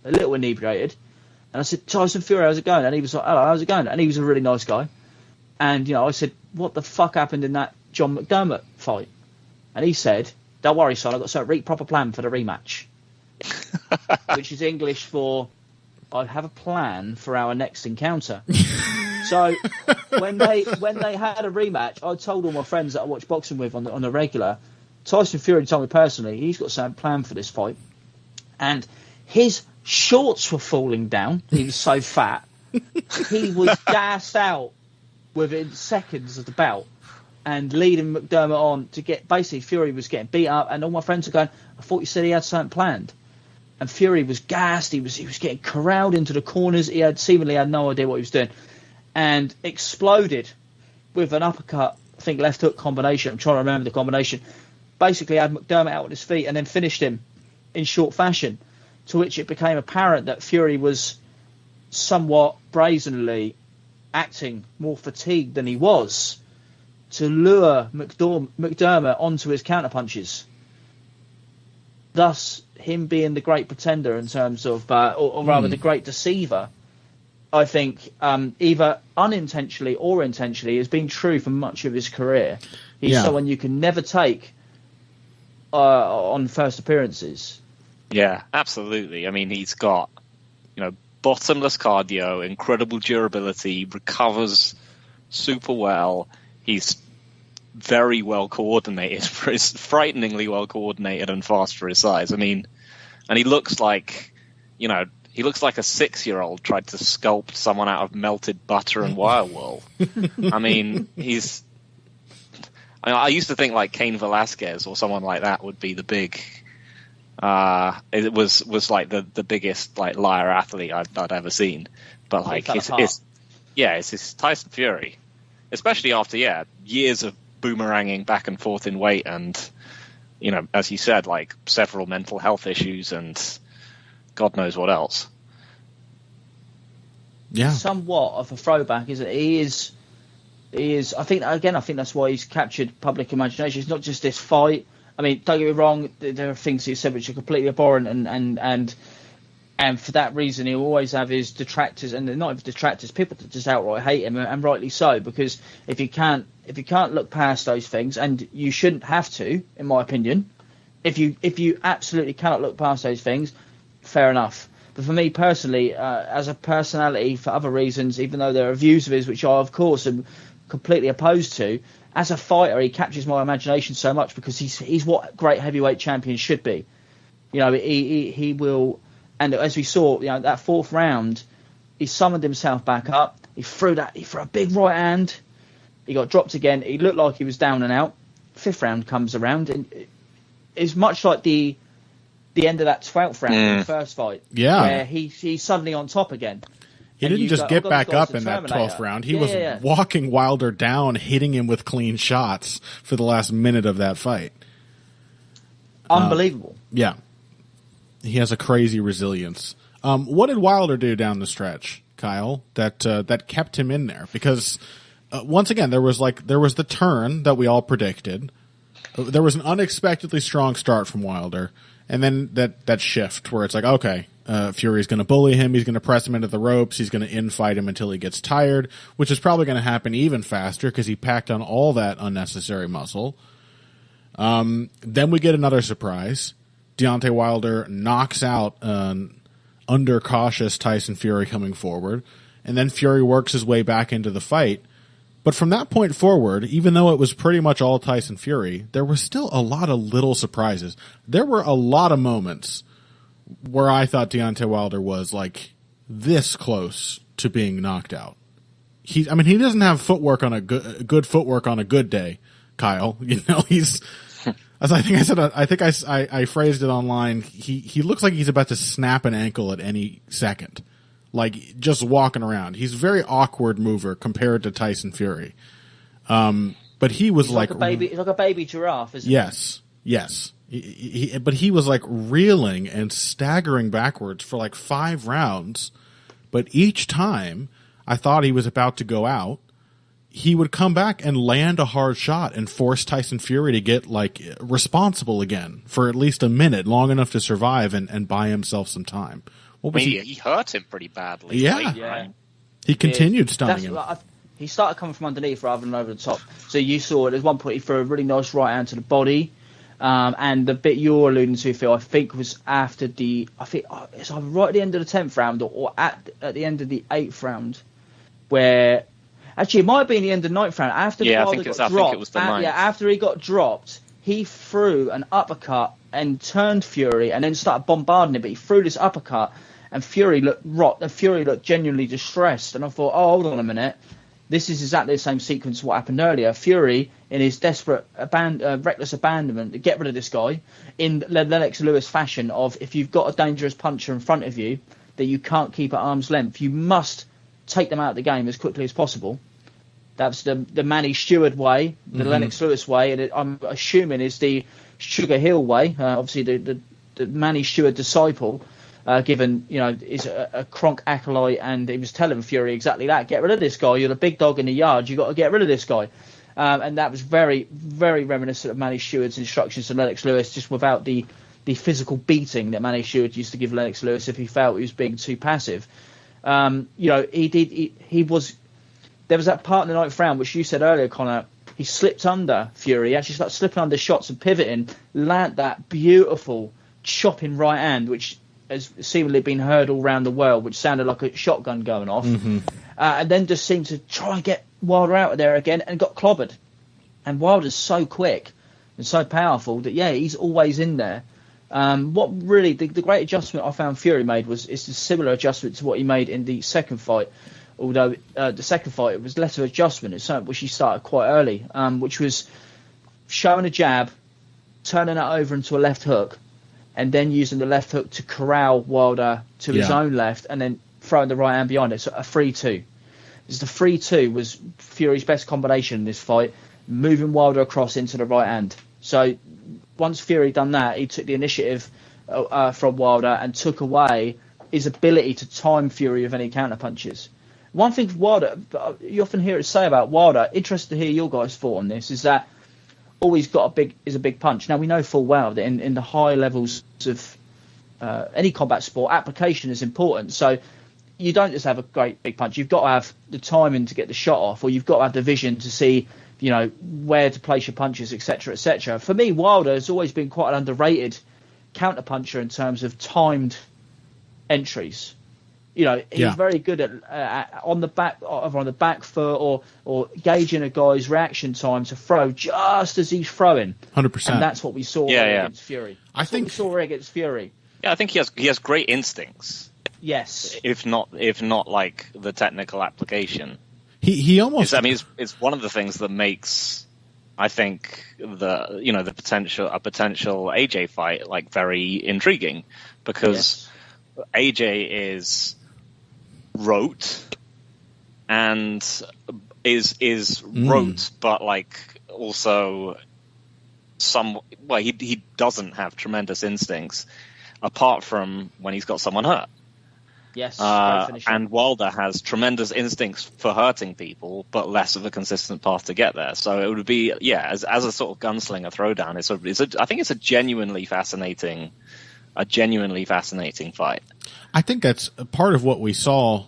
a little inebriated, and I said, "Tyson Fury, how's it going?" And he was like, "Hello, how's it going?" And he was a really nice guy. And I said, "What the fuck happened in that John McDermott fight?" And he said, "Don't worry, son, I've got a proper plan for the rematch." Which is English for I have a plan for our next encounter. So when they had a rematch, I told all my friends that I watch boxing with on the regular, Tyson Fury told me personally he's got some plan for this fight, and his shorts were falling down. He was so fat. He was gassed out within seconds of the bout and leading McDermott on to get, basically Fury was getting beat up, and all my friends were going, "I thought you said he had something planned." And Fury was gassed. He was getting corralled into the corners. He seemingly had no idea what he was doing, and exploded with an uppercut, I think left hook combination. I'm trying to remember the combination. Basically had McDermott out on his feet and then finished him in short fashion, to which it became apparent that Fury was somewhat brazenly acting more fatigued than he was to lure McDermott onto his counterpunches. Thus, him being the great pretender in terms of, or rather the great deceiver, I think either unintentionally or intentionally has been true for much of his career. He's someone you can never take on first appearances. Yeah, absolutely. I mean, he's got, bottomless cardio, incredible durability, recovers super well. He's very well coordinated for his frighteningly well coordinated and fast for his size. I mean, and he looks like, he looks like a 6-year-old tried to sculpt someone out of melted butter and wire wool. I mean, I used to think like Cain Velasquez or someone like that would be the big. It was like the biggest like liar athlete I'd ever seen, but like it's his Tyson Fury, especially after years of boomeranging back and forth in weight and as you said, like several mental health issues and God knows what else. Yeah, somewhat of a throwback, isn't it? He is. I think that's why he's captured public imagination. It's not just this fight. I mean, don't get me wrong. There are things he said which are completely abhorrent, and for that reason, he'll always have his detractors, and they're not even detractors, people that just outright hate him, and rightly so, because if you can't look past those things, and you shouldn't have to, in my opinion, if you absolutely cannot look past those things, fair enough. But for me personally, as a personality, for other reasons, even though there are views of his which I, of course, am completely opposed to, as a fighter, he captures my imagination so much because he's what great heavyweight champions should be. He will. And as we saw, that fourth round, he summoned himself back up. He threw a big right hand. He got dropped again. He looked like he was down and out. Fifth round comes around, and it's much like the end of that 12th round in the first fight. Yeah, where he's suddenly on top again. He didn't just get back up in that 12th round. He was walking Wilder down, hitting him with clean shots for the last minute of that fight. Unbelievable. Yeah. He has a crazy resilience. What did Wilder do down the stretch, Kyle, that kept him in there? Because once again, there was the turn that we all predicted. There was an unexpectedly strong start from Wilder, and then that shift where it's like, okay, Fury's going to bully him, he's going to press him into the ropes, he's going to infight him until he gets tired, which is probably going to happen even faster because he packed on all that unnecessary muscle. Then we get another surprise. Deontay Wilder knocks out an undercautious Tyson Fury coming forward, and then Fury works his way back into the fight. But from that point forward, even though it was pretty much all Tyson Fury, there was still a lot of little surprises. There were a lot of moments where I thought Deontay Wilder was like this close to being knocked out. He doesn't have footwork on a good footwork on a good day, Kyle. You know, he's, as I think I said, I phrased it online. He looks like he's about to snap an ankle at any second. Like, just walking around. He's a very awkward mover compared to Tyson Fury. But he was he's like a baby giraffe, isn't he? Yes. But he was like reeling and staggering backwards for like 5 rounds. But each time I thought he was about to go out, he would come back and land a hard shot and force Tyson Fury to get like responsible again for at least a minute, long enough to survive and buy himself some time. He hurt him pretty badly. Yeah. He continued stunning him. He started coming from underneath rather than over the top. So you saw it. At one point, he threw a really nice right hand to the body. And the bit you're alluding to, Phil, I think was after it's either right at the end of the 10th round or at the end of the 8th round, where actually it might have been the end of the 9th round. After I think it was the 9th. After he got dropped, he threw an uppercut and turned Fury and then started bombarding him. But he threw this uppercut. And Fury looked genuinely distressed. And I thought, oh, hold on a minute. This is exactly the same sequence of what happened earlier. Fury, in his desperate, reckless abandonment to get rid of this guy, in Lennox Lewis fashion of, if you've got a dangerous puncher in front of you that you can't keep at arm's length, you must take them out of the game as quickly as possible. That's the Manny Stewart way, the Lennox Lewis way, and I'm assuming is the Sugar Hill way. Obviously, the Manny Stewart disciple. Given, is a Kronk acolyte, and he was telling Fury exactly that. Get rid of this guy. You're the big dog in the yard. You've got to get rid of this guy. And that was very, very reminiscent of Manny Stewart's instructions to Lennox Lewis, just without the physical beating that Manny Stewart used to give Lennox Lewis if he felt he was being too passive. There was that part in the 9th round, which you said earlier, Connor, he slipped under Fury. He actually started slipping under shots and pivoting, land that beautiful chopping right hand, which has seemingly been heard all around the world, which sounded like a shotgun going off, and then just seemed to try and get Wilder out of there again and got clobbered. And Wilder's so quick and so powerful that, he's always in there. What really, the great adjustment I found Fury made is a similar adjustment to what he made in the second fight, although the second fight, it was less of adjustment. It's something which he started quite early, which was showing a jab, turning it over into a left hook, and then using the left hook to corral Wilder to his own left, and then throwing the right hand behind it. So a 3-2. The 3-2 was Fury's best combination in this fight, moving Wilder across into the right hand. So once Fury done that, he took the initiative from Wilder and took away his ability to time Fury with any counter punches. One thing Wilder, you often hear it say about Wilder, interested to hear your guys' thought on this, is that all he's got is a big punch. Now, we know full well that in the high levels of any combat sport, application is important. So you don't just have a great big punch. You've got to have the timing to get the shot off, or you've got to have the vision to see, where to place your punches, etc., etc. For me, Wilder has always been quite an underrated counter puncher in terms of timed entries. He's very good at on the back foot or gauging a guy's reaction time to throw just as he's throwing. 100%. And that's what we saw against Fury. I think we saw against Fury. Yeah, I think he has great instincts. Yes. If not like the technical application. He almost. It's one of the things that makes, I think, the potential AJ fight like very intriguing, because AJ is rote and is rote, but like also he doesn't have tremendous instincts apart from when he's got someone hurt. Yes, and Wilder has tremendous instincts for hurting people, but less of a consistent path to get there. So it would be, as a sort of gunslinger throwdown, I think it's a genuinely fascinating fight. I think that's part of what we saw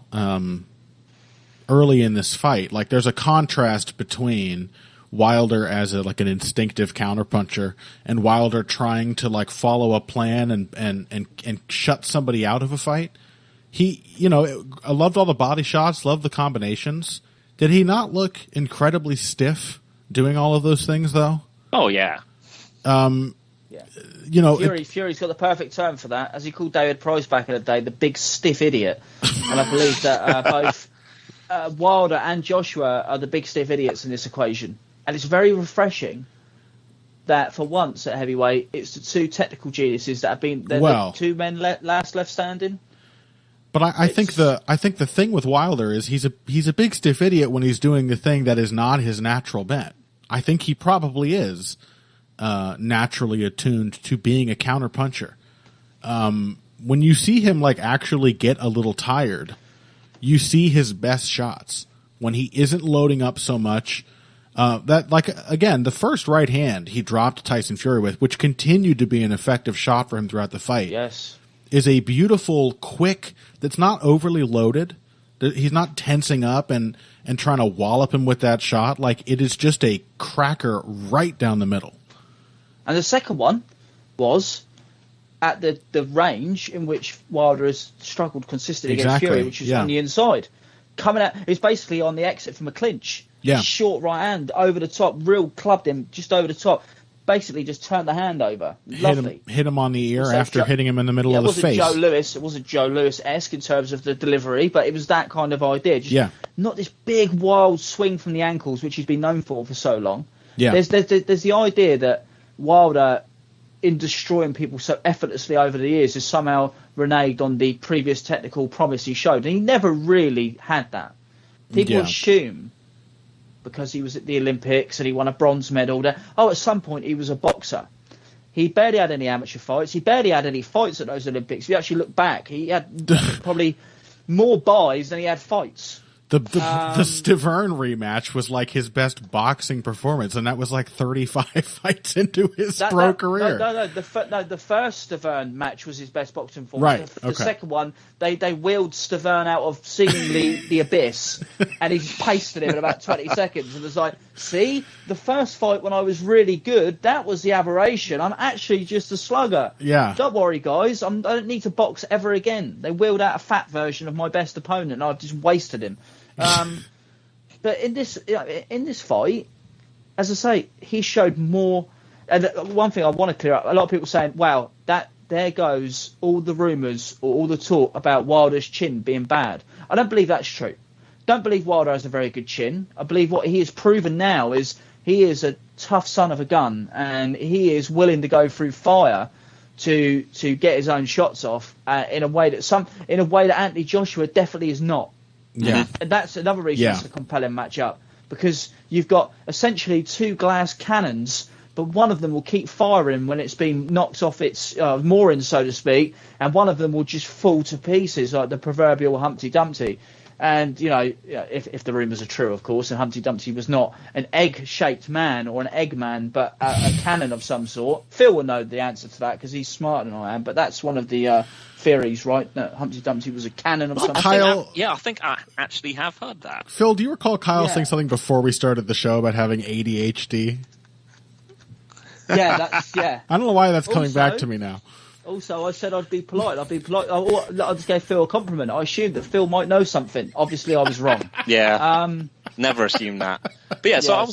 early in this fight. Like, there's a contrast between Wilder as an instinctive counterpuncher and Wilder trying to like follow a plan and shut somebody out of a fight. I loved all the body shots, loved the combinations. Did he not look incredibly stiff doing all of those things, though? Oh, yeah. You know, Fury's got the perfect term for that. As he called David Price back in the day, the big stiff idiot. And I believe that both Wilder and Joshua are the big stiff idiots in this equation. And it's very refreshing that for once at heavyweight, it's the two technical geniuses that have been the two men last left standing. But I think the thing with Wilder is he's a big stiff idiot when he's doing the thing that is not his natural bent. I think he probably is naturally attuned to being a counterpuncher. When you see him like actually get a little tired, you see his best shots when he isn't loading up so much. That, like, again, the first right hand he dropped Tyson Fury with, which continued to be an effective shot for him throughout the fight, is a beautiful, quick, that's not overly loaded. He's not tensing up and trying to wallop him with that shot. Like, it is just a cracker right down the middle. And the second one was at the range in which Wilder has struggled consistently against Fury, which is on the inside. Coming out, it was basically on the exit from a clinch. Yeah. Short right hand over the top, real clubbed him just over the top. Basically, just turned the hand over. Lovely. Hit him on the ear after hitting him in the middle of the face. It wasn't Joe Lewis-esque in terms of the delivery, but it was that kind of idea. Just not this big wild swing from the ankles, which he's been known for so long. Yeah. There's the idea that Wilder, in destroying people so effortlessly over the years, has somehow reneged on the previous technical promise he showed, and he never really had that. People assume, because he was at the Olympics and he won a bronze medal, that, at some point he was a boxer. He barely had any amateur fights. He barely had any fights at those Olympics. If you actually look back, he had probably more buys than he had fights. The Stiverne rematch was like his best boxing performance, and that was like 35 fights into his pro career. No. The first Stiverne match was his best boxing performance. Right. The second one, they wheeled Stiverne out of seemingly the abyss, and he pasted him in about 20 seconds. And it was like, see, the first fight when I was really good, that was the aberration. I'm actually just a slugger. Yeah. Don't worry, guys. I don't need to box ever again. They wheeled out a fat version of my best opponent, and I've just wasted him. But in this fight, as I say, he showed more. And one thing I want to clear up: a lot of people saying, "Wow, there goes all the rumours or all the talk about Wilder's chin being bad." I don't believe that's true. Don't believe Wilder has a very good chin. I believe what he has proven now is he is a tough son of a gun, and he is willing to go through fire to get his own shots off in a way that Anthony Joshua definitely is not. Yeah, and that's another reason it's a compelling matchup, because you've got essentially two glass cannons, but one of them will keep firing when it's been knocked off its moorings, so to speak, and one of them will just fall to pieces like the proverbial Humpty Dumpty. And, if the rumours are true, of course, and Humpty Dumpty was not an egg-shaped man or an egg man, but a cannon of some sort. Phil will know the answer to that because he's smarter than I am, but that's one of the theories, right? That Humpty Dumpty was a cannon of some sort. I think I actually have heard that. Phil, do you recall Kyle saying something before we started the show about having ADHD? I don't know why that's coming back to me now. Also, I said I'd be polite. I just gave Phil a compliment. I assumed that Phil might know something. Obviously, I was wrong. Yeah. Never assume that. But so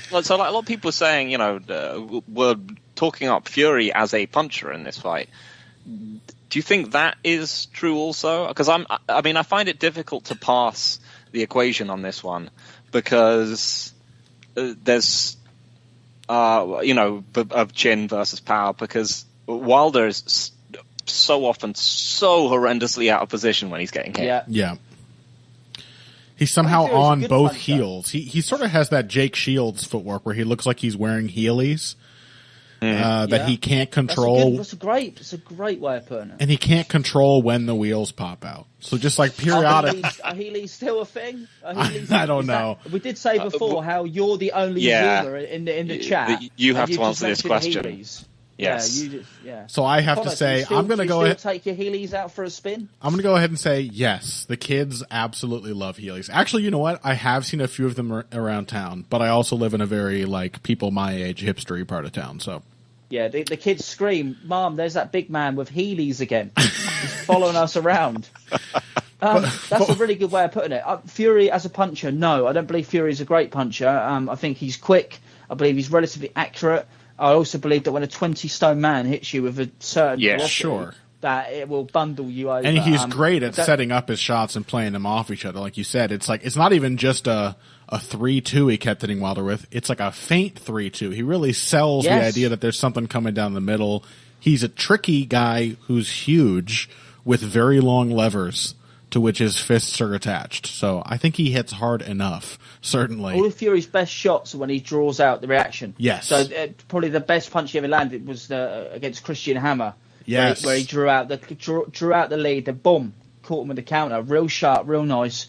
like a lot of people are saying, we're talking up Fury as a puncher in this fight. Do you think that is true also? Because I find it difficult to pass the equation on this one, because there's of chin versus power, because Wilder is so often so horrendously out of position when he's getting hit. Yeah. He's somehow on both heels. He sort of has that Jake Shields footwork where he looks like he's wearing Heelys that he can't control. That's a great way of putting it. And he can't control when the wheels pop out. So just like periodic. Are Heelys still a thing? I don't know. We did say before how you're the only Zoomer in the chat. You have to answer this question. Heelys. Yes. So I have to say, I'm going to go ahead. Take your Heelys out for a spin. I'm going to go ahead and say yes. The kids absolutely love Heelys. Actually, you know what? I have seen a few of them around town, but I also live in a very people my age hipstery part of town. So yeah, the kids scream, "Mom, there's that big man with Heelys again. He's following us around." That's a really good way of putting it. Fury as a puncher, no, I don't believe Fury is a great puncher. I think he's quick. I believe he's relatively accurate. I also believe that when a 20-stone man hits you with a certain velocity, that it will bundle you over. And he's great at setting up his shots and playing them off each other. Like you said, it's not even just a 3-2 he kept hitting Wilder with. It's like a feint 3-2. He really sells the idea that there's something coming down the middle. He's a tricky guy who's huge with very long levers to which his fists are attached. So I think he hits hard enough, certainly. All of Fury's best shots are when he draws out the reaction. Yes. So probably the best punch he ever landed was against Christian Hammer. Yes. Where he drew out the lead, then boom, caught him with the counter. Real sharp, real nice.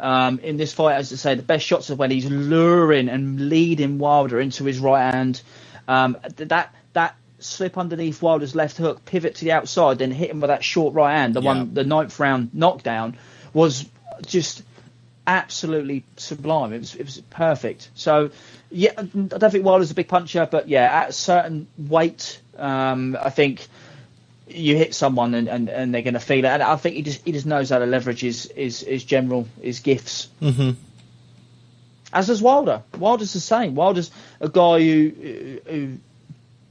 In this fight, as I say, the best shots are when he's luring and leading Wilder into his right hand. That slip underneath Wilder's left hook, pivot to the outside, then hit him with that short right hand, the 9th round knockdown, was just absolutely sublime. It was perfect. So, yeah, I don't think Wilder's a big puncher, but yeah, at a certain weight, I think you hit someone and they're going to feel it. And I think he just knows how to leverage his gifts. Mm-hmm. As does Wilder. Wilder's the same. Wilder's a guy who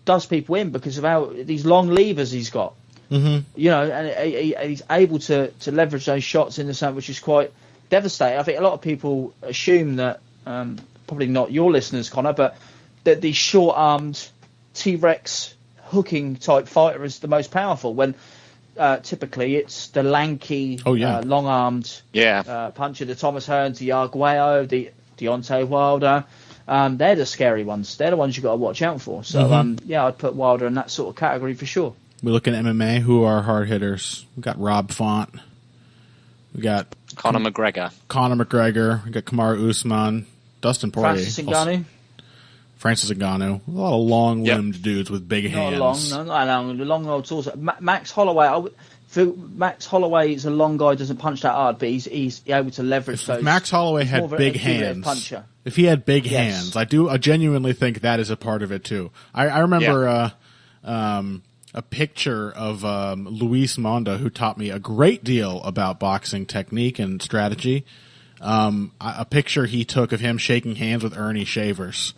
does people in because of how these long levers he's got. Mm-hmm. You know, and he's able to leverage those shots in the sun, which is quite devastating. I think a lot of people assume that, probably not your listeners, Connor, but that the short-armed T-Rex hooking type fighter is the most powerful, when typically it's the lanky, long-armed puncher, the Thomas Hearns, the Arguello, the Deontay Wilder. They're the scary ones. They're the ones you've got to watch out for. So, I'd put Wilder in that sort of category for sure. We look at MMA. Who are hard hitters? We got Rob Font. We got Conor McGregor. We got Kamaru Usman. Dustin Poirier. Francis Ngannou. A lot of long-limbed dudes with big hands. Not long. The long old also. Max Holloway. Max Holloway is a long guy, doesn't punch that hard, but he's able to leverage those. If Max Holloway had big hands, puncher. If he had big hands, I genuinely think that is a part of it too. I remember a picture of Luis Monda, who taught me a great deal about boxing technique and strategy. A picture he took of him shaking hands with Ernie Shavers.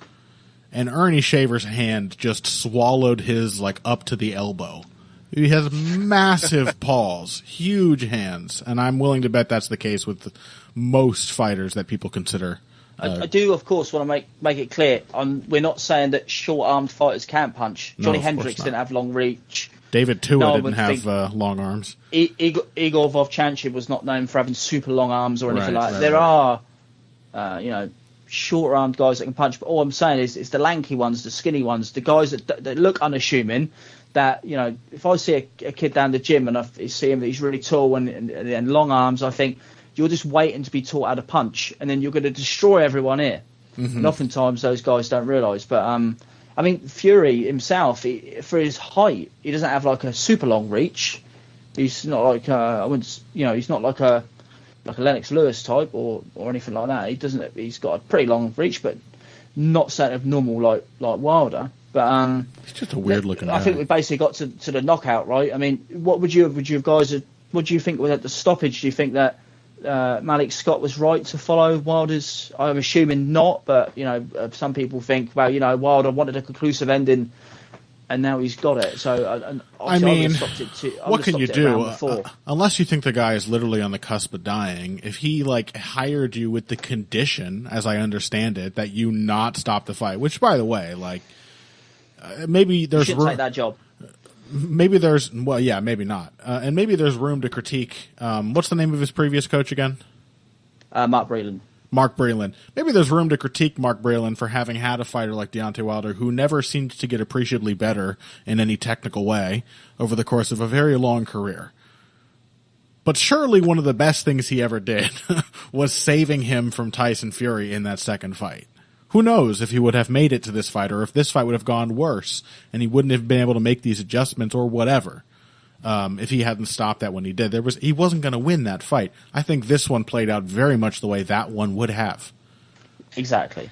And Ernie Shavers' hand just swallowed his, like, up to the elbow. He has massive paws, huge hands, and I'm willing to bet that's the case with most fighters that people consider. I do, of course, want to make it clear. We're not saying that short-armed fighters can't punch. Johnny Hendricks didn't have long reach. David Tua didn't have long arms. Igor Vovchanchyn was not known for having super long arms or anything like that. There are, short-armed guys that can punch, but all I'm saying is it's the lanky ones, the skinny ones, the guys that look unassuming. That, if I see a kid down the gym and I see him that he's really tall and long arms, I think you're just waiting to be taught how to punch, and then you're going to destroy everyone here. Mm-hmm. And oftentimes those guys don't realise. But Fury himself, for his height, he doesn't have like a super long reach. He's not like he's not like a Lennox Lewis type or anything like that. He's got a pretty long reach, but not something abnormal like Wilder. But it's just a weird looking guy. I think we basically got to the knockout, right? I mean, what would you guys? What do you think was at the stoppage? Do you think that Malik Scott was right to follow Wilder's? I'm assuming not, but some people think, well, Wilder wanted a conclusive ending, and now he's got it. So what can you do? Unless you think the guy is literally on the cusp of dying, if he hired you with the condition, as I understand it, that you not stop the fight, which, by the way, maybe there's room. Take that job. Maybe there's maybe not, and maybe there's room to critique. What's the name of his previous coach again? Mark Breland. Mark Breland. Maybe there's room to critique Mark Breland for having had a fighter like Deontay Wilder who never seemed to get appreciably better in any technical way over the course of a very long career. But surely one of the best things he ever did was saving him from Tyson Fury in that second fight. Who knows if he would have made it to this fight, or if this fight would have gone worse and he wouldn't have been able to make these adjustments or whatever. If he hadn't stopped that when he did, he wasn't going to win that fight. I think this one played out very much the way that one would have. Exactly.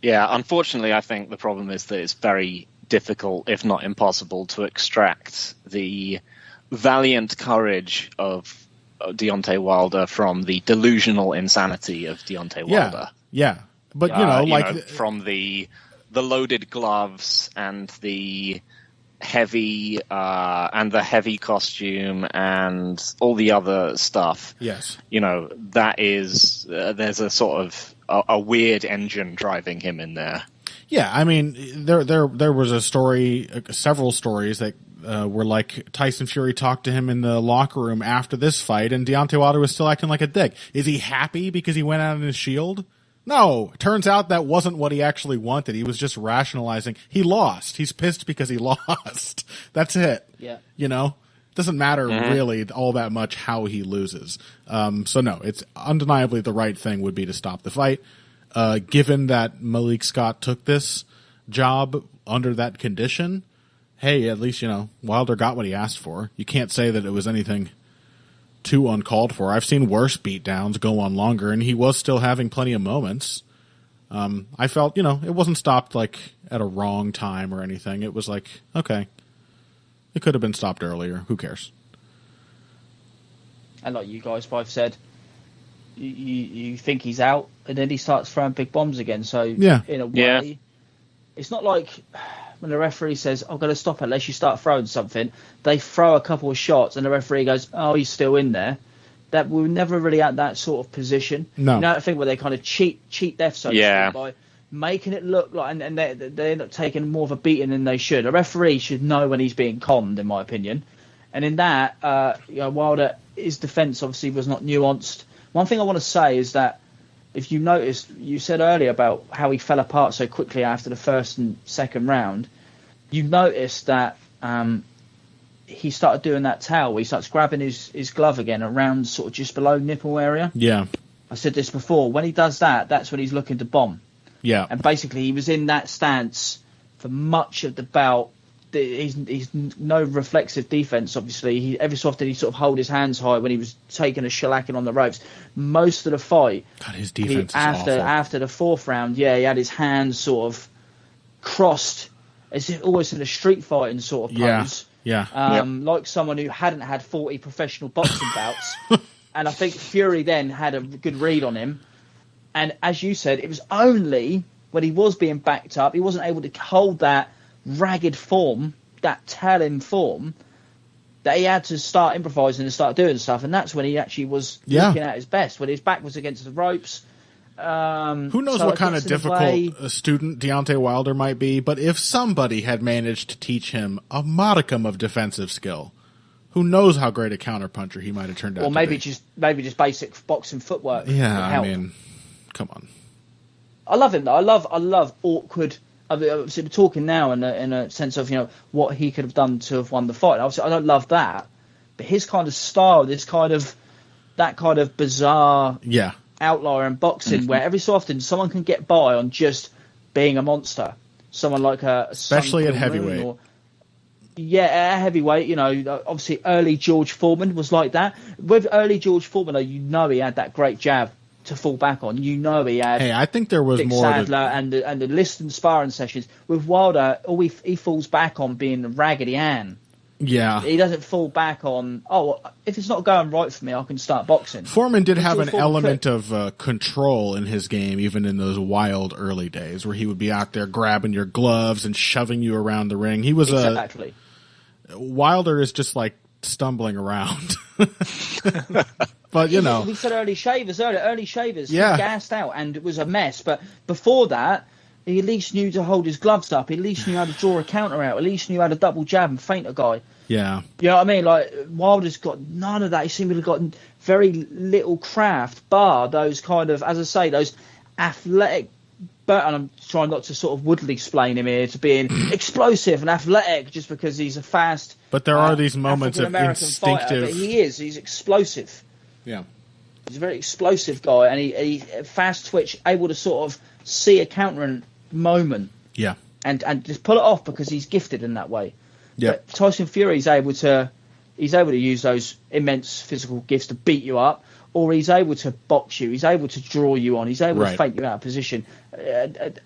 Yeah, unfortunately, I think the problem is that it's very difficult, if not impossible, to extract the valiant courage of Deontay Wilder from the delusional insanity of Deontay Wilder. Yeah. But, from the loaded gloves and the heavy costume and all the other stuff. Yes. That is there's a sort of a weird engine driving him in there. Yeah, I mean, there was a story, several stories that were like Tyson Fury talked to him in the locker room after this fight, and Deontay Wilder was still acting like a dick. Is he happy because he went out on his shield? No, turns out that wasn't what he actually wanted. He was just rationalizing. He lost. He's pissed because he lost. That's it. Yeah. Doesn't matter really all that much how he loses. So no, it's undeniably the right thing would be to stop the fight. Given that Malik Scott took this job under that condition, hey, at least, Wilder got what he asked for. You can't say that it was anything too uncalled for. I've seen worse beatdowns go on longer, and he was still having plenty of moments. I felt, it wasn't stopped like at a wrong time or anything. It was like, okay, it could have been stopped earlier. Who cares? And like you guys both said, you think he's out, and then he starts throwing big bombs again. So in a way, it's not like when the referee says, "I'm going to stop it unless you start throwing something." They throw a couple of shots, and the referee goes, "Oh, he's still in there." That we're never really at that sort of position. No, that thing where they kind of cheat death, so to speak, by making it look like, and they end up taking more of a beating than they should. A referee should know when he's being conned, in my opinion. And in that, Wilder, his defence obviously was not nuanced. One thing I want to say is that if you noticed, you said earlier about how he fell apart so quickly after the first and second round. You noticed that he started doing that towel where he starts grabbing his glove again around sort of just below nipple area. Yeah. I said this before. When he does that, that's when he's looking to bomb. Yeah. And basically he was in that stance for much of the bout. He's no reflexive defense, obviously. Every so often he sort of hold his hands high when he was taking a shellacking on the ropes. Most of the fight, God, his defense is awful. After the fourth round, he had his hands sort of crossed, as if almost in a street fighting sort of pose. Like someone who hadn't had 40 professional boxing bouts. And I think Fury then had a good read on him. And as you said, it was only when he was being backed up, he wasn't able to hold that ragged form, that telling form, that he had to start improvising and start doing stuff. And that's when he actually was looking at his best, when his back was against the ropes. Who knows what kind of difficult a student Deontay Wilder might be, but if somebody had managed to teach him a modicum of defensive skill, who knows how great a counterpuncher he might have turned out to be. Or maybe just basic boxing footwork. Yeah, I mean, come on. I love him though. I love awkward. Obviously, we're talking now in a sense of what he could have done to have won the fight. Obviously, I don't love that, but his kind of style, that kind of bizarre outlier in boxing, where every so often someone can get by on just being a monster. Someone like especially at heavyweight. At heavyweight, obviously early George Foreman was like that. With early George Foreman, though, he had that great jab to fall back on. He had. Hey, I think there was Dick more Sadler and the list and sparring sessions with Wilder. He falls back on being a Raggedy Ann. Yeah, he doesn't fall back on. If it's not going right for me, I can start boxing. Foreman did have an element of control in his game, even in those wild early days, where he would be out there grabbing your gloves and shoving you around the ring. He was exactly. Wilder is just like stumbling around. But we said early shavers, he gassed out and it was a mess. But before that, he at least knew to hold his gloves up. He at least knew how to draw a counter out. At least knew how to double jab and feint a guy. Yeah. You know what I mean? Like, Wilder's got none of that. He seemed to have gotten very little craft, bar those kind of, as I say, those athletic. But and I'm trying not to sort of woodly explain him here to being explosive and athletic just because he's a fast. But there are these moments of instinctive. Fighter, but he's explosive. Yeah. He's a very explosive guy, and he fast twitch, able to sort of see a counter moment. Yeah. And just pull it off because he's gifted in that way. Yeah. But Tyson Fury is able to use those immense physical gifts to beat you up, or he's able to box you, he's able to draw you on, he's able to feint you out of position.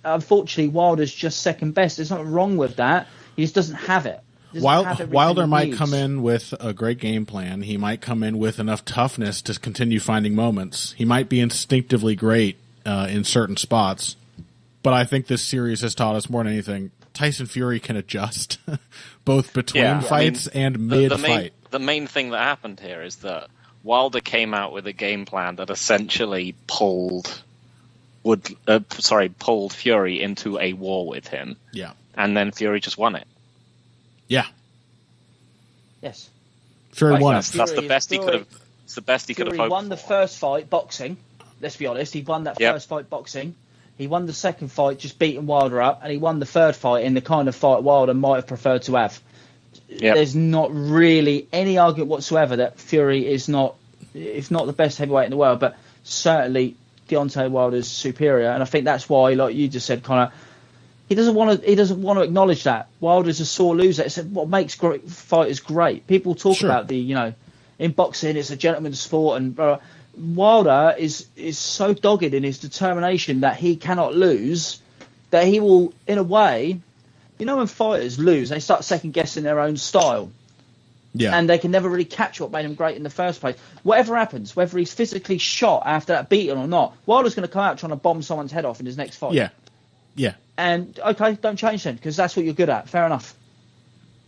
Unfortunately, Wilder's just second best. There's nothing wrong with that. He just doesn't have it. Wilder might come in with a great game plan. He might come in with enough toughness to continue finding moments. He might be instinctively great in certain spots. But I think this series has taught us more than anything, Tyson Fury can adjust both between fights and mid-fight. The main thing that happened here is that Wilder came out with a game plan that essentially pulled Fury into a war with him. Yeah. And then Fury just won it. Yeah. Yes. Fury won it. That's the best he could have. It's the best he could have hoped. He won the first fight boxing. Let's be honest. He won that first fight boxing. He won the second fight just beating Wilder up, and he won the third fight in the kind of fight Wilder might have preferred to have. Yep. There's not really any argument whatsoever that Fury is not, if not the best heavyweight in the world, but certainly Deontay Wilder's superior. And I think that's why, like you just said, Connor, he doesn't want to acknowledge that Wilder's a sore loser. It's what makes great fighters great. People talk about in boxing it's a gentleman's sport, and Wilder is so dogged in his determination that he cannot lose that he will, in a way, when fighters lose, they start second guessing their own style. Yeah. And they can never really catch what made him great in the first place. Whatever happens, whether he's physically shot after that beating or not, Wilder's going to come out trying to bomb someone's head off in his next fight. Yeah. Yeah. And, okay, don't change then, because that's what you're good at. Fair enough.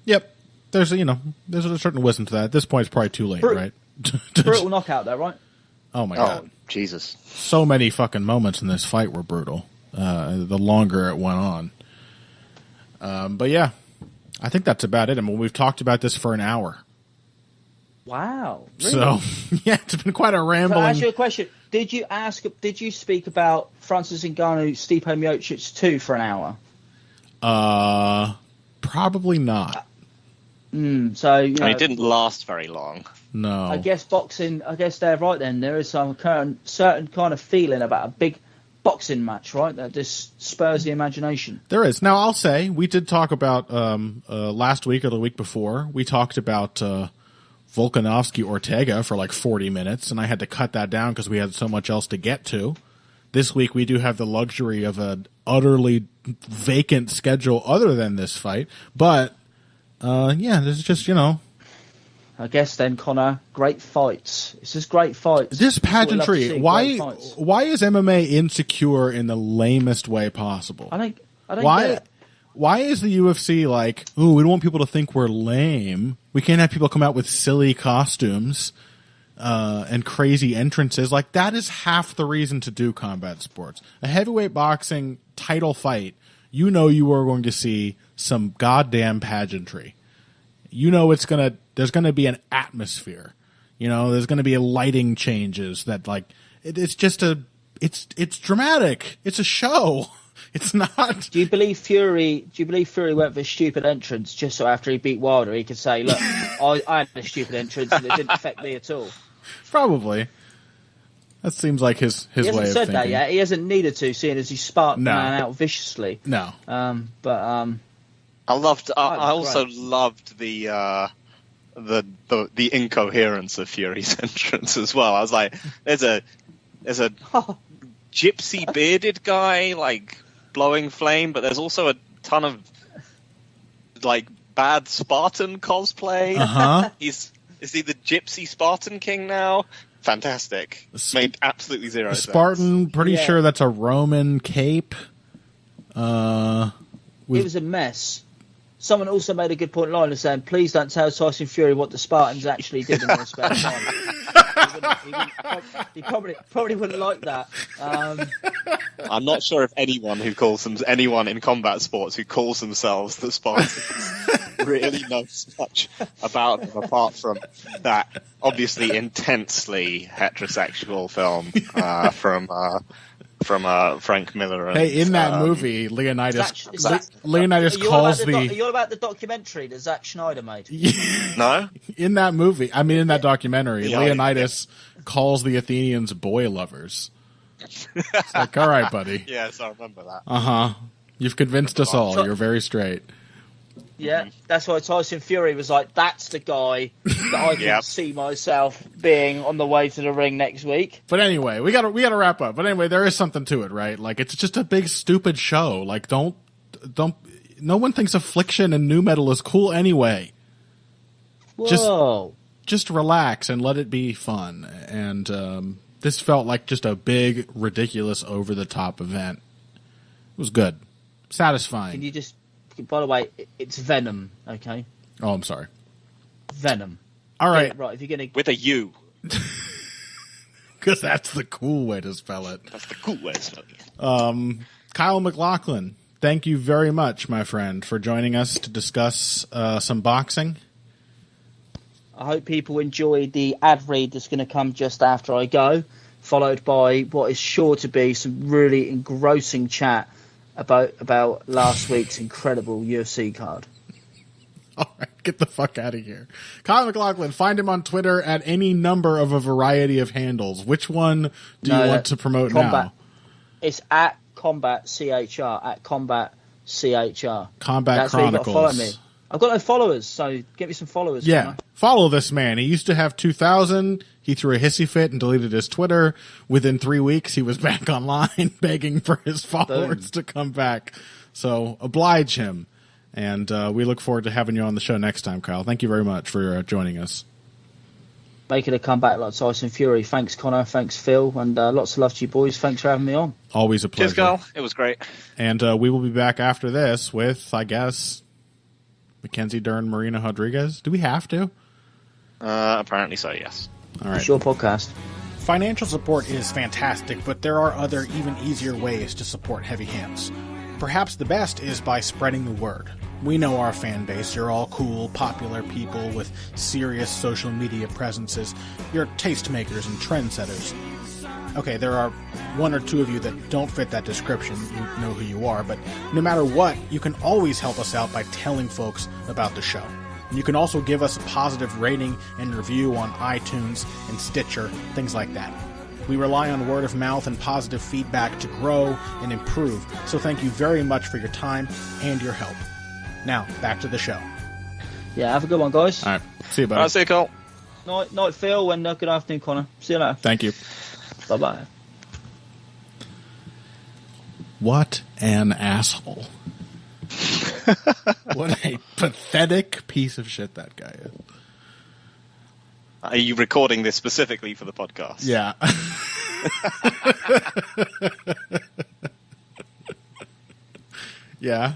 Yep. There's a certain wisdom to that. At this point, it's probably too late, right? Brutal knockout, though, right? Oh, my God. Jesus. So many fucking moments in this fight were brutal, the longer it went on. But, yeah, I think that's about it. I mean, we've talked about this for an hour. Wow. Really? So, yeah, it's been quite a rambling... Can I ask you a question? Did you speak about Francis Ngannou, Stipe Miocic 2 for an hour? Probably not. So it didn't last very long. No. I guess boxing. I guess they're right. Then there is some certain kind of feeling about a big boxing match, right? That just spurs the imagination. There is. Now I'll say we did talk about last week or the week before. We talked about Volkanovski Ortega for like 40 minutes, and I had to cut that down because we had so much else to get to. This week we do have the luxury of an utterly vacant schedule other than this fight, but. This is just, I guess then, Connor, great fights. It's just great fights. This pageantry. Why is MMA insecure in the lamest way possible? I don't get it. Why is the UFC like, ooh, we don't want people to think we're lame. We can't have people come out with silly costumes and crazy entrances. Like, that is half the reason to do combat sports. A heavyweight boxing title fight, you are going to see some goddamn pageantry. There's going to be an atmosphere. There's going to be lighting changes that it's just it's dramatic. It's a show. It's not. Do you believe Fury went for a stupid entrance just so after he beat Wilder he could say, look, I had a stupid entrance and it didn't affect me at all? Probably. That seems like his way of thinking. He hasn't said that yet. He hasn't needed to, seeing as he sparked the man out viciously. No. I also loved the incoherence of Fury's entrance as well. I was like, there's a gypsy bearded guy like blowing flame, but there's also a ton of like bad Spartan cosplay. Uh-huh. Is he the gypsy Spartan king now? Fantastic. Made absolutely zero sense. Spartan, pretty sure that's a Roman cape. It was a mess. Someone also made a good point line of saying, please don't tell Tyson Fury what the Spartans actually did in their spare time. He probably wouldn't like that. I'm not sure if anyone in combat sports who calls themselves the Spartans really knows much about them apart from that obviously intensely heterosexual film from Frank Miller. And, in that movie, Leonidas calls Are you all about the documentary that Zack Schneider made? No? In that movie, in that documentary, Leonidas calls the Athenians boy lovers. It's like, all right, buddy. Yes, I remember that. Uh-huh. You've convinced us all. You're very straight. Yeah, that's why Tyson Fury was like, that's the guy that I can see myself being on the way to the ring next week. But anyway, we gotta wrap up. But anyway, there is something to it, right? Like, it's just a big stupid show. Like, don't no one thinks Affliction and nu metal is cool anyway. Whoa. Just relax and let it be fun. And this felt like just a big, ridiculous, over-the-top event. It was good. Satisfying. Can you just... By the way, it's Venom, okay? Oh, I'm sorry. Venom. All right. Yeah, right, if you're going to... With a U. Because that's the cool way to spell it. That's the cool way to spell it. Kyle McLachlan, thank you very much, my friend, for joining us to discuss some boxing. I hope people enjoy the ad read that's going to come just after I go, followed by what is sure to be some really engrossing chat about last week's incredible UFC card. All right, get the fuck out of here. Kyle McLachlan, find him on Twitter at any number of a variety of handles. Which one do you want to promote now? It's at Combat CHR, at Combat CHR. Combat That's Chronicles. where you got to follow me. I've got no followers, so get me some followers. Yeah, follow this man. He used to have 2,000. He threw a hissy fit and deleted his Twitter. Within 3 weeks, he was back online begging for his followers to come back. So oblige him. And we look forward to having you on the show next time, Kyle. Thank you very much for joining us. Making a comeback like Tyson Fury. Thanks, Connor. Thanks, Phil. And lots of love to you boys. Thanks for having me on. Always a pleasure. Cheers, Kyle. It was great. And we will be back after this with, I guess, Mackenzie Dern, Marina Rodriguez. Do we have to? Apparently so, yes. All right. It's your podcast. Financial support is fantastic, but there are other, even easier ways to support Heavy Hands. Perhaps the best is by spreading the word. We know our fan base. You're all cool, popular people with serious social media presences. You're tastemakers and trendsetters. Okay, there are one or two of you that don't fit that description. You know who you are, but no matter what, you can always help us out by telling folks about the show. And you can also give us a positive rating and review on iTunes and Stitcher, things like that. We rely on word of mouth and positive feedback to grow and improve, so thank you very much for your time and your help. Now, back to the show. Yeah, have a good one, guys. All right. See you, buddy. All right, see you, Cole. Night, Phil, and good afternoon, Connor. See you later. Thank you. Bye-bye. What an asshole. What a pathetic piece of shit that guy is. Are you recording this specifically for the podcast? Yeah. Yeah.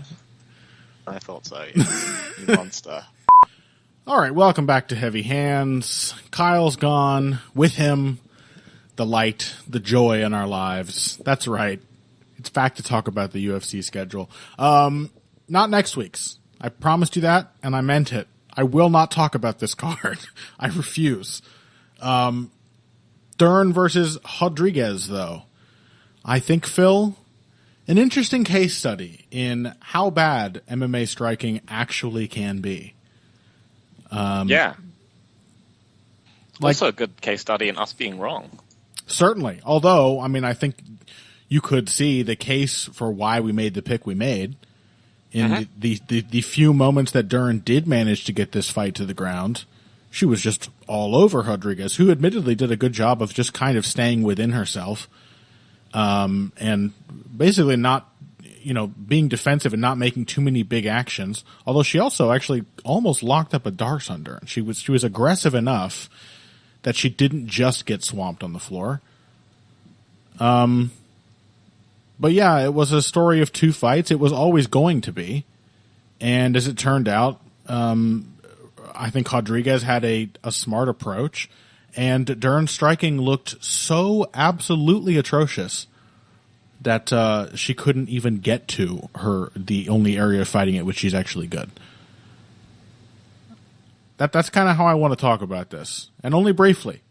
I thought so. You monster. All right, welcome back to Heavy Hands. Kyle's gone. With him, the light, the joy in our lives. That's right. It's back to talk about the UFC schedule. Not next week's. I promised you that, and I meant it. I will not talk about this card. I refuse. Dern versus Rodriguez, though. I think, Phil, an interesting case study in how bad MMA striking actually can be. Yeah. Also a good case study in us being wrong. Certainly. Although, I mean, I think you could see the case for why we made the pick we made. In the few moments that Dern did manage to get this fight to the ground, she was just all over Rodriguez, who admittedly did a good job of just kind of staying within herself, and basically not, being defensive and not making too many big actions. Although she also actually almost locked up a Darce on Dern. She was aggressive enough that she didn't just get swamped on the floor. But yeah, it was a story of two fights. It was always going to be. And as it turned out, I think Rodriguez had a smart approach. And Dern's striking looked so absolutely atrocious that she couldn't even get to the only area of fighting at which she's actually good. That's kind of how I want to talk about this. And only briefly.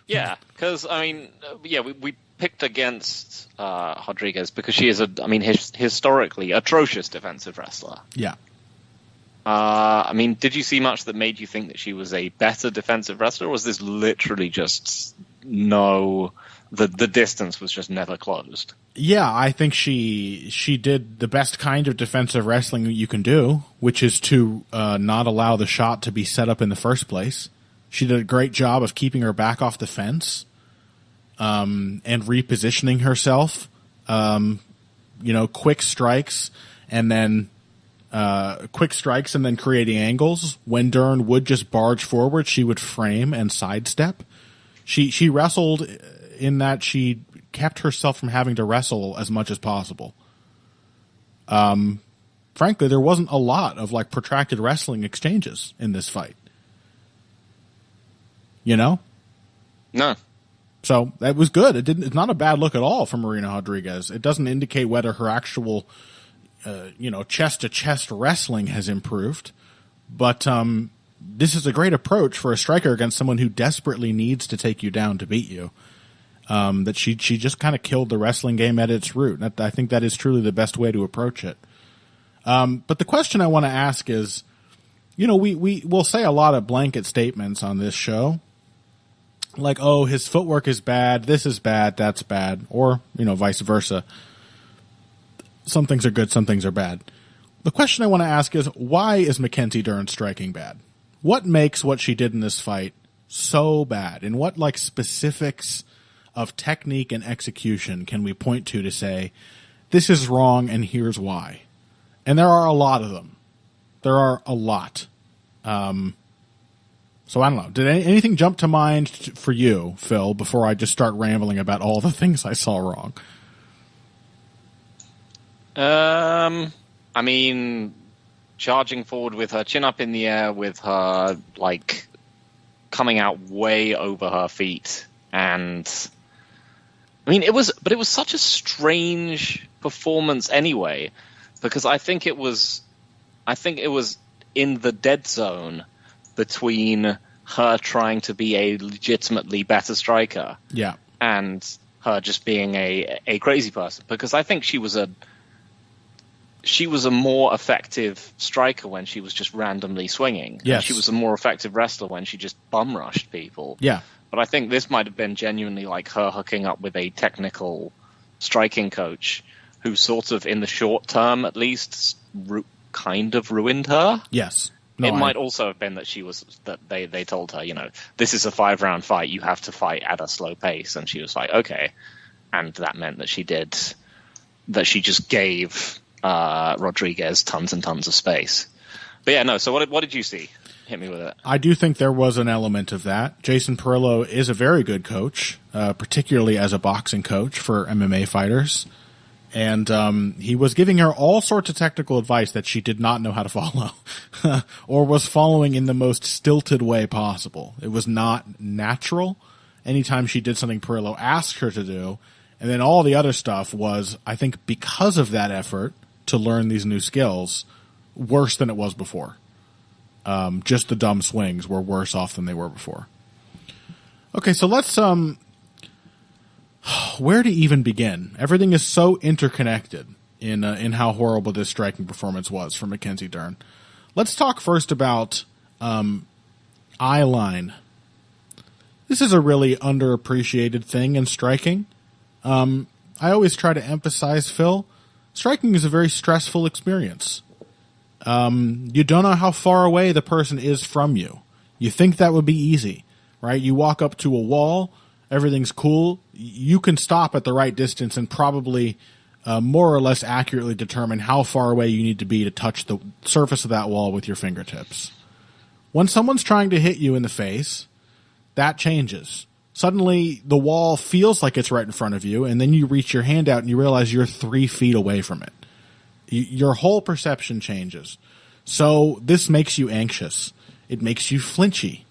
Yeah, because, we picked against Rodriguez because she is historically atrocious defensive wrestler. Yeah. Did you see much that made you think that she was a better defensive wrestler, or was this literally just the distance was just never closed? Yeah, I think she did the best kind of defensive wrestling you can do, which is to not allow the shot to be set up in the first place. She did a great job of keeping her back off the fence. And repositioning herself, quick strikes and then quick strikes and then creating angles. When Dern would just barge forward, she would frame and sidestep. She wrestled in that she kept herself from having to wrestle as much as possible. Frankly, there wasn't a lot of like protracted wrestling exchanges in this fight. You know? No. So that was good. It's not a bad look at all for Marina Rodriguez. It doesn't indicate whether her actual, chest to chest wrestling has improved, but this is a great approach for a striker against someone who desperately needs to take you down to beat you. That she just kind of killed the wrestling game at its root. I think that is truly the best way to approach it. But the question I want to ask is, we'll say a lot of blanket statements on this show. Like, oh, his footwork is bad, this is bad, that's bad, or, vice versa. Some things are good, some things are bad. The question I want to ask is, why is Mackenzie Dern striking bad? What makes what she did in this fight so bad? And what, specifics of technique and execution can we point to say, this is wrong and here's why? And there are a lot of them. There are a lot. So I don't know. Did anything jump to mind for you, Phil, before I just start rambling about all the things I saw wrong? I mean, charging forward with her chin up in the air, with her, coming out way over her feet. And, it was such a strange performance anyway, because I think it was in the dead zone between her trying to be a legitimately better striker, and her just being a crazy person. Because I think she was a more effective striker when she was just randomly swinging. Yes. And she was a more effective wrestler when she just bum rushed people. Yeah. But I think this might have been genuinely her hooking up with a technical striking coach who sort of, in the short term at least, kind of ruined her. Yes. It might also have been that they told her, this is a 5-round fight, you have to fight at a slow pace, and she was like, okay, and that meant that she just gave Rodriguez tons and tons of space. But yeah, no. So what did you see? Hit me with it. I do think there was an element of that. Jason Perillo is a very good coach, particularly as a boxing coach for MMA fighters. And he was giving her all sorts of technical advice that she did not know how to follow or was following in the most stilted way possible. It was not natural anytime she did something Perillo asked her to do. And then all the other stuff was, I think, because of that effort to learn these new skills, worse than it was before. Just the dumb swings were worse off than they were before. Okay, so let's... where to even begin? Everything is so interconnected in how horrible this striking performance was for Mackenzie Dern. Let's talk first about eye line. This is a really underappreciated thing in striking. I always try to emphasize, Phil, striking is a very stressful experience. You don't know how far away the person is from you. You think that would be easy, right? You walk up to a wall, everything's cool. You can stop at the right distance and probably more or less accurately determine how far away you need to be to touch the surface of that wall with your fingertips. When someone's trying to hit you in the face, that changes. Suddenly, the wall feels like it's right in front of you, and then you reach your hand out and you realize you're 3 feet away from it. Your whole perception changes. So this makes you anxious. It makes you flinchy.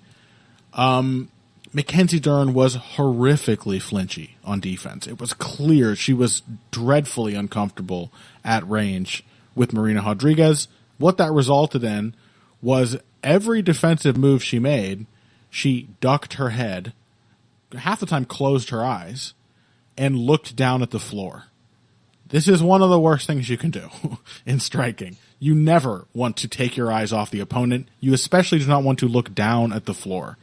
Mackenzie Dern was horrifically flinchy on defense. It was clear she was dreadfully uncomfortable at range with Marina Rodriguez. What that resulted in was every defensive move she made, she ducked her head, half the time closed her eyes, and looked down at the floor. This is one of the worst things you can do in striking. You never want to take your eyes off the opponent. You especially do not want to look down at the floor.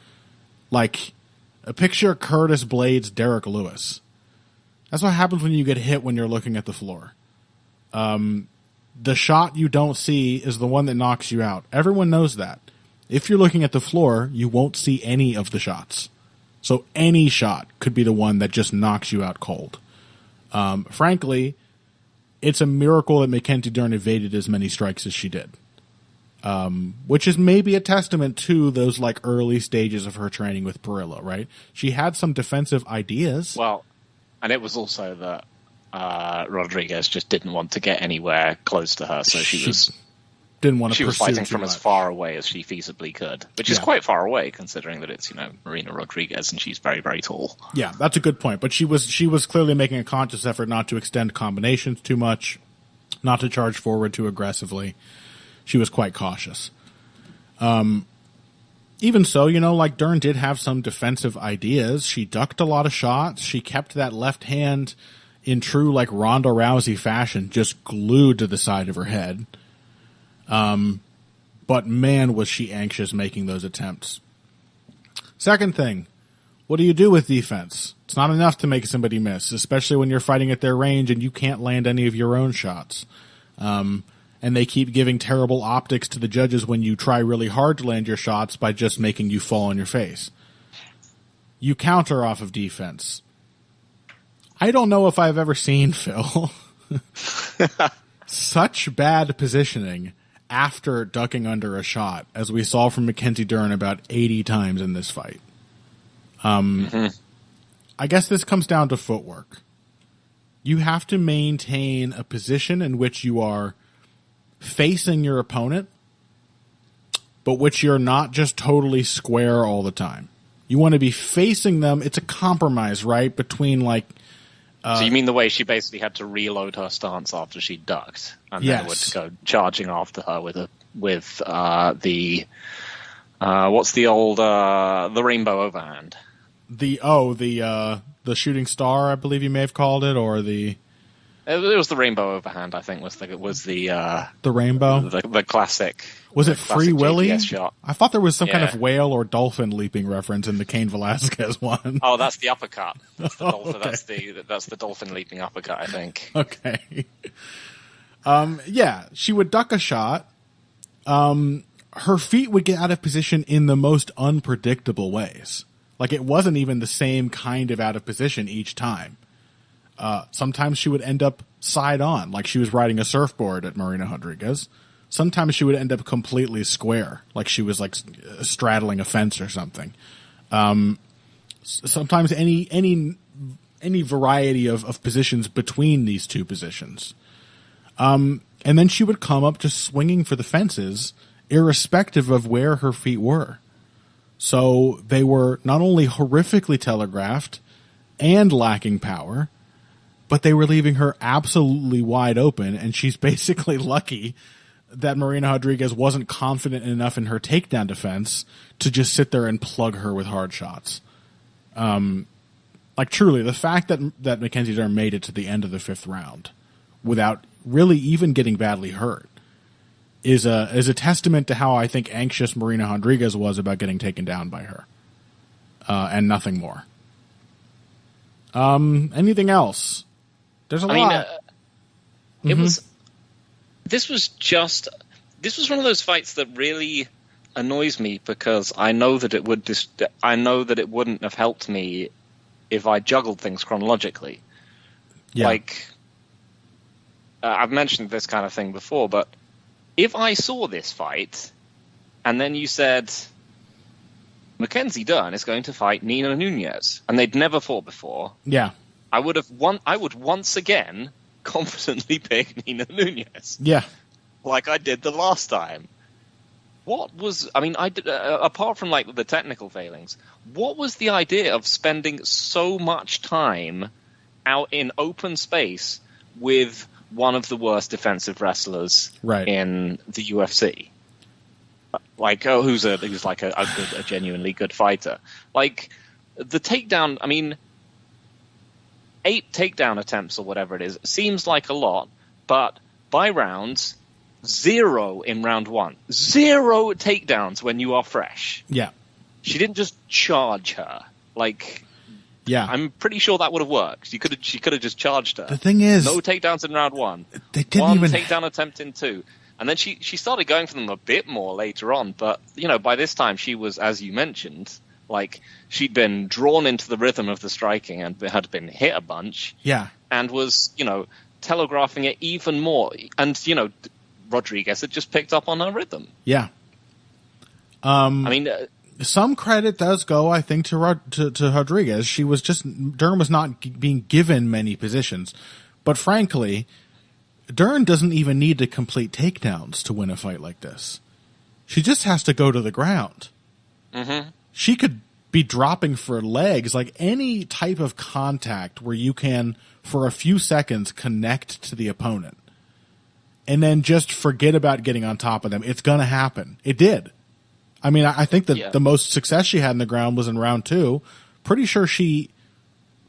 Picture Curtis Blades' Derek Lewis. That's what happens when you get hit when you're looking at the floor. The shot you don't see is the one that knocks you out. Everyone knows that. If you're looking at the floor, you won't see any of the shots. So any shot could be the one that just knocks you out cold. Frankly, it's a miracle that Mackenzie Dern evaded as many strikes as she did. Which is maybe a testament to those like early stages of her training with Perillo, right? She had some defensive ideas. Well, and it was also that Rodriguez just didn't want to get anywhere close to her, so she didn't want to. She was pursue fighting too from much. as far away as she feasibly could, which is quite far away considering that it's Marina Rodriguez and she's very, very tall. Yeah, that's a good point. But she was clearly making a conscious effort not to extend combinations too much, not to charge forward too aggressively. She was quite cautious. Even so, like Dern did have some defensive ideas. She ducked a lot of shots. She kept that left hand in true like Ronda Rousey fashion, just glued to the side of her head. But man, was she anxious making those attempts. Second thing, what do you do with defense? It's not enough to make somebody miss, especially when you're fighting at their range and you can't land any of your own shots. And they keep giving terrible optics to the judges when you try really hard to land your shots by just making you fall on your face. You counter off of defense. I don't know if I've ever seen, Phil, such bad positioning after ducking under a shot as we saw from Mackenzie Dern about 80 times in this fight. I guess this comes down to footwork. You have to maintain a position in which you are facing your opponent, but which you're not just totally square all the time. You want to be facing them. It's a compromise, right? Between like... so you mean the way she basically had to reload her stance after she ducked, and then would go charging after her with the what's the old the rainbow overhand? The shooting star, I believe you may have called it, or the... It was the rainbow overhand, I think, was the rainbow, the classic. Was it Free Willy? Shot. I thought there was some kind of whale or dolphin leaping reference in the Cain Velasquez one. Oh, that's the uppercut. That's the dolphin. Okay. That's the dolphin leaping uppercut, I think. Okay. She would duck a shot. Her feet would get out of position in the most unpredictable ways. Like it wasn't even the same kind of out of position each time. Sometimes she would end up side on, like she was riding a surfboard at Marina Rodriguez. Sometimes she would end up completely square, like she was like straddling a fence or something. Sometimes any variety of positions between these two positions. And then she would come up just swinging for the fences, irrespective of where her feet were. So they were not only horrifically telegraphed and lacking power, but they were leaving her absolutely wide open, and she's basically lucky that Marina Rodriguez wasn't confident enough in her takedown defense to just sit there and plug her with hard shots. Like truly, the fact that Mackenzie Dern made it to the end of the fifth round without really even getting badly hurt is a testament to how I think anxious Marina Rodriguez was about getting taken down by her, and nothing more. Anything else? There's a lot. It was. This was one of those fights that really annoys me because I know that it wouldn't have helped me if I juggled things chronologically. Yeah. Like I've mentioned this kind of thing before, but if I saw this fight and then you said Mackenzie Dern is going to fight Nina Nunez and they'd never fought before, I would once again confidently pick Nina Nunez. Yeah. Like I did the last time. Apart from like the technical failings, what was the idea of spending so much time out in open space with one of the worst defensive wrestlers in the UFC? Like, who's like a genuinely good fighter. Like the takedown, 8 takedown attempts or whatever it is, seems like a lot, but by rounds, 0 in round 1. 0 takedowns when you are fresh. Yeah. She didn't just charge her. I'm pretty sure that would have worked. She could have just charged her. The thing is, no takedowns in round 1. They didn't One even takedown attempt in 2. And then she started going for them a bit more later on, but by this time she was, as you mentioned, like she'd been drawn into the rhythm of the striking and had been hit a bunch. Yeah. And was, telegraphing it even more. And, Rodriguez had just picked up on her rhythm. Yeah. I mean, some credit does go, I think, to Rodriguez. Dern was not being given many positions. But frankly, Dern doesn't even need to complete takedowns to win a fight like this. She just has to go to the ground. Mm-hmm. She could be dropping for legs, like any type of contact where you can, for a few seconds, connect to the opponent. And then just forget about getting on top of them. It's going to happen. It did. I mean, I think that the most success she had in the ground was in round 2. Pretty sure she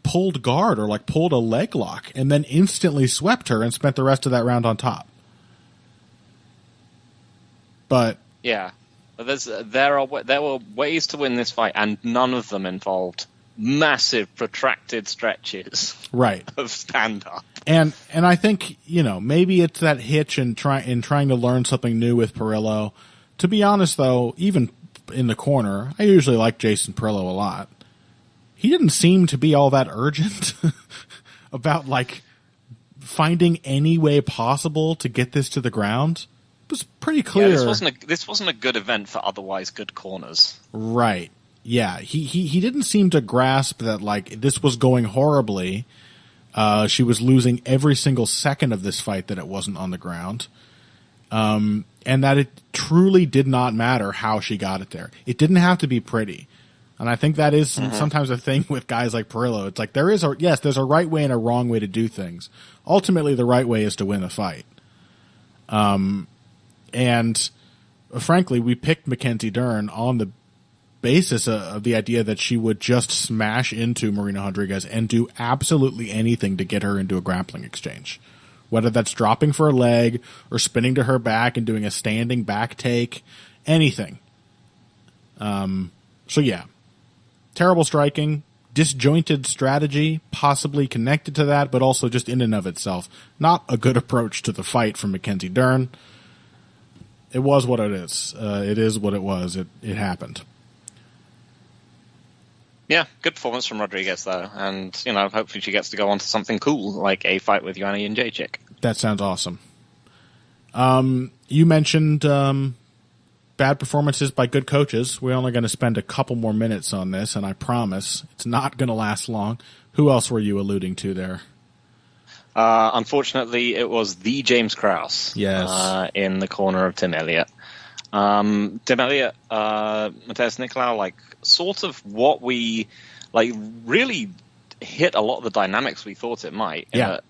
pulled guard or pulled a leg lock and then instantly swept her and spent the rest of that round on top. But yeah. There were ways to win this fight, and none of them involved massive, protracted stretches of stand-up. And I think, maybe it's that hitch in trying to learn something new with Perillo. To be honest, though, even in the corner, I usually like Jason Perillo a lot. He didn't seem to be all that urgent about, finding any way possible to get this to the ground. It was pretty clear. Yeah, this wasn't a good event for otherwise good corners. Right. Yeah. He didn't seem to grasp that this was going horribly. She was losing every single second of this fight that it wasn't on the ground. And that it truly did not matter how she got it there. It didn't have to be pretty. And I think that is sometimes a thing with guys like Perillo. It's there's a right way and a wrong way to do things. Ultimately, the right way is to win a fight. And frankly, we picked Mackenzie Dern on the basis of the idea that she would just smash into Marina Rodriguez and do absolutely anything to get her into a grappling exchange. Whether that's dropping for a leg or spinning to her back and doing a standing back take, anything. So yeah, terrible striking, disjointed strategy, possibly connected to that, but also just in and of itself, not a good approach to the fight from Mackenzie Dern. It was what it is. It is what it was. It happened. Yeah, good performance from Rodriguez, though. And, hopefully she gets to go on to something cool, like a fight with Joanna Jędrzejczyk. That sounds awesome. You mentioned bad performances by good coaches. We're only going to spend a couple more minutes on this, and I promise it's not going to last long. Who else were you alluding to there? Unfortunately, it was the James Krause. Yes. In the corner of Tim Elliott. Tim Elliott, Mateus Nicolau, sort of what we, really hit a lot of the dynamics we thought it might. Yeah.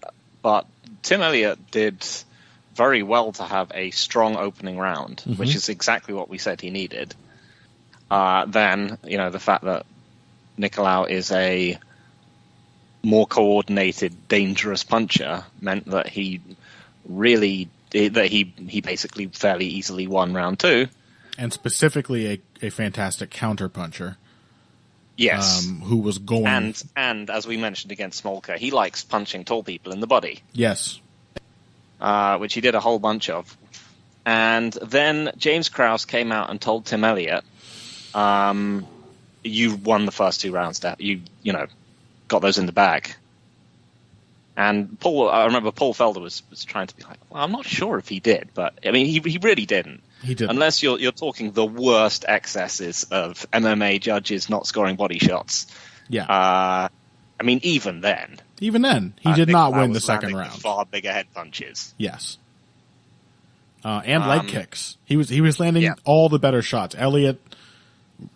But Tim Elliott did very well to have a strong opening round, which is exactly what we said he needed. Then, the fact that Nicolau is a more coordinated, dangerous puncher meant that he basically fairly easily won round 2. And specifically a fantastic counter puncher. Yes. Who was going... And as we mentioned against Smolka, he likes punching tall people in the body. Yes. Which he did a whole bunch of. And then James Krause came out and told Tim Elliott, you won the first 2 rounds. You got those in the bag. And I remember Paul Felder was trying to be like, well, I'm not sure if he did, but I mean, he really didn't. He didn't. Unless you're talking the worst excesses of MMA judges not scoring body shots. Yeah. I mean, even then, he did not win the second round. Far bigger head punches. Yes. And leg kicks. He was landing all the better shots. Elliott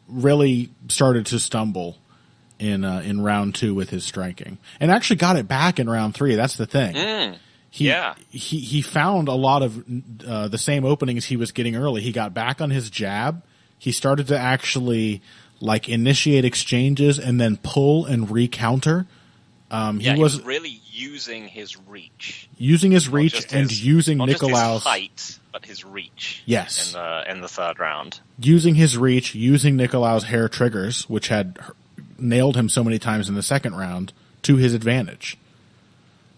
really started to stumble in round 2 with his striking, and actually got it back in round 3. That's the thing. He found a lot of the same openings he was getting early. He got back on his jab. He started to actually initiate exchanges and then pull and recounter. He was really using his reach, and using Nicolau's height, but his reach. Yes, in the third round, using his reach, using Nicolau's hair triggers, which had nailed him so many times in the second round, to his advantage.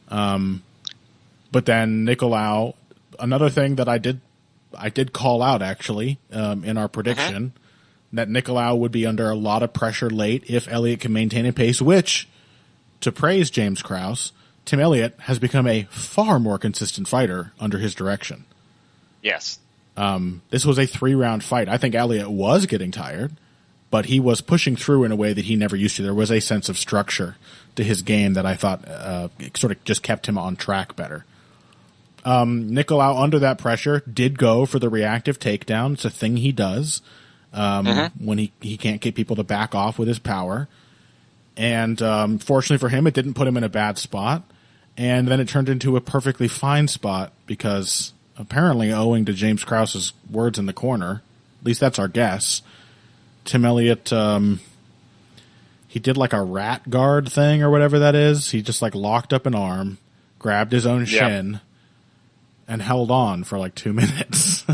But then Nicolau, another thing that I did call out actually in our prediction, that Nicolau would be under a lot of pressure late if Elliott can maintain a pace, which, to praise James Krause, Tim Elliott has become a far more consistent fighter under his direction. Yes. This was a 3-round fight. I think Elliott was getting tired, but he was pushing through in a way that he never used to. There was a sense of structure to his game that I thought sort of just kept him on track better. Nicolau, under that pressure, did go for the reactive takedown. It's a thing he does when he can't get people to back off with his power. And fortunately for him, it didn't put him in a bad spot. And then it turned into a perfectly fine spot because apparently owing to James Krause's words in the corner, at least that's our guess, Tim Elliott, he did like a rat guard thing or whatever that is. He just like locked up an arm, grabbed his own shin, and held on for like 2 minutes.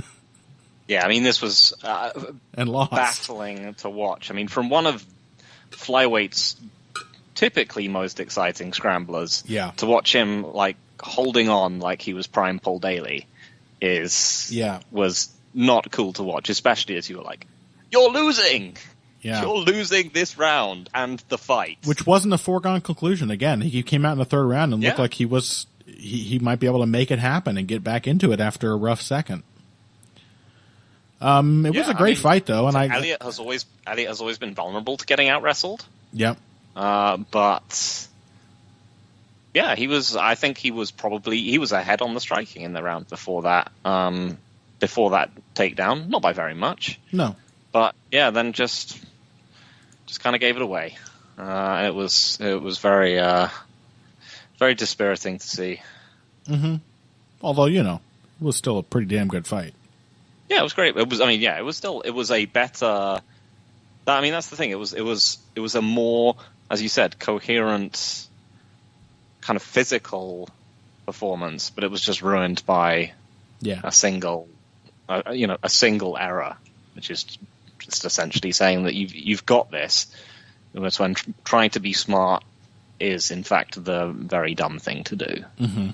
Yeah, I mean, this was and lost. Battling to watch. I mean, from one of Flyweight's typically most exciting scramblers, to watch him like holding on like he was prime Paul Daly was not cool to watch, especially as you were like, you're losing! Yeah. You're losing this round and the fight. Which wasn't a foregone conclusion. Again, he came out in the third round and looked like he was he might be able to make it happen and get back into it after a rough second. It was a great fight though, and Elliott has always been vulnerable to getting out wrestled. Yep. But yeah, I think he was ahead on the striking in the round before that takedown, not by very much. No. But yeah, then just kind of gave it away. It was very very dispiriting to see. Mm-hmm. Although, it was still a pretty damn good fight. Yeah, it was great. It was a better. I mean, that's the thing. It was a more, as you said, coherent, kind of physical performance, but it was just ruined by a single error, which is just essentially saying that you've got this. That's when trying to be smart is, in fact, the very dumb thing to do. Mm-hmm.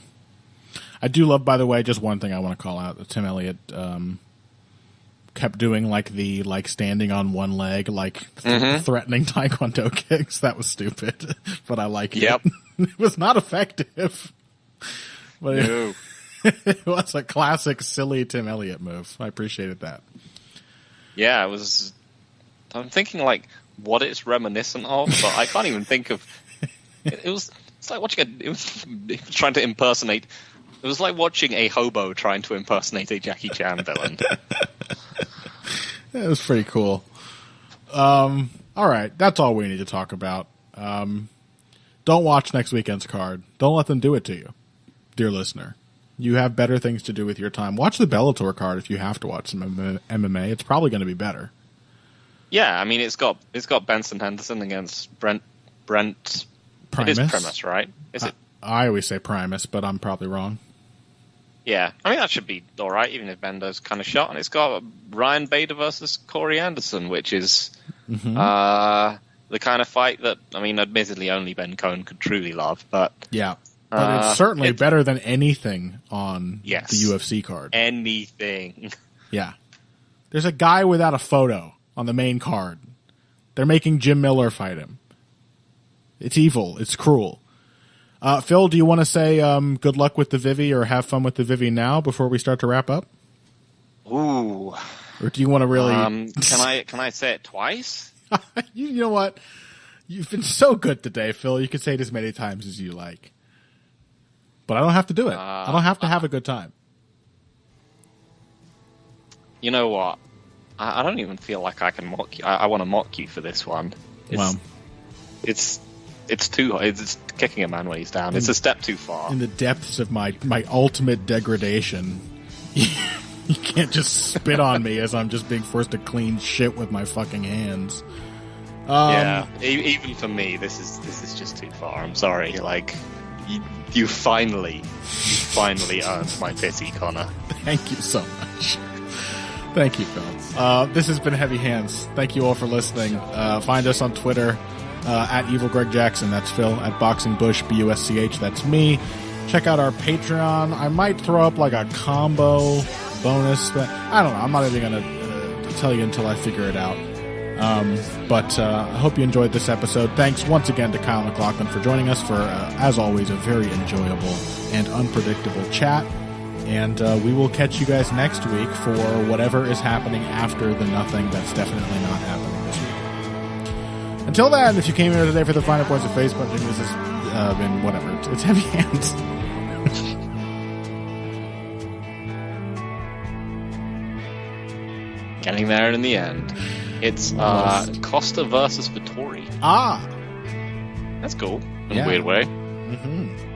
I do love, by the way, just one thing I want to call out that Tim Elliott kept doing, like standing on one leg, threatening Taekwondo kicks. That was stupid, but I like it. It was not effective. But no. It was a classic, silly Tim Elliott move. I appreciated that. Yeah, it was. I'm thinking what it's reminiscent of, but I can't even think of. It's like watching it was trying to impersonate. It was like watching a hobo trying to impersonate a Jackie Chan villain. That was pretty cool. All right, that's all we need to talk about. Don't watch next weekend's card. Don't let them do it to you, dear listener. You have better things to do with your time. Watch the Bellator card if you have to watch some MMA. It's probably going to be better. Yeah, I mean, it's got Benson Henderson against Brent. Primus? It is Primus, right? Is it? I always say Primus, but I'm probably wrong. Yeah, I mean, that should be all right, even if Bendo's kind of shot. And it's got Ryan Bader versus Corey Anderson, which is the kind of fight that, I mean, admittedly only Ben Cohn could truly love. But yeah, but it's certainly better than anything on the UFC card. Anything. Yeah. There's a guy without a photo on the main card. They're making Jim Miller fight him. It's evil. It's cruel. Phil, do you want to say good luck with the Vivi or have fun with the Vivi now before we start to wrap up? Ooh. Or do you want to really... Can I say it twice? You know what? You've been so good today, Phil. You can say it as many times as you like. But I don't have to do it. I don't have to have a good time. You know what? I don't even feel like I can mock you. I want to mock you for this one. It's kicking a man when he's down. It's a step too far. In the depths of my ultimate degradation, you can't just spit on me as I'm just being forced to clean shit with my fucking hands. Yeah, even for me, this is just too far. I'm sorry. You finally earned my pity, Connor. Thank you so much. Thank you, Phil. This has been Heavy Hands. Thank you all for listening. Find us on Twitter. At Evil Greg Jackson, that's Phil. At Boxing Bush, BUSCH, that's me. Check out our Patreon. I might throw up a combo bonus, but I don't know. I'm not even going to tell you until I figure it out. But I hope you enjoyed this episode. Thanks once again to Kyle McLachlan for joining us for, as always, a very enjoyable and unpredictable chat. And we will catch you guys next week for whatever is happening after the nothing that's definitely not happening this week. Until then, if you came here today for the finer points of Facebook, this has been whatever. It's Heavy Hands. Getting there in the end. It's Costa versus Vittori. Ah! That's cool in a weird way. Mm-hmm.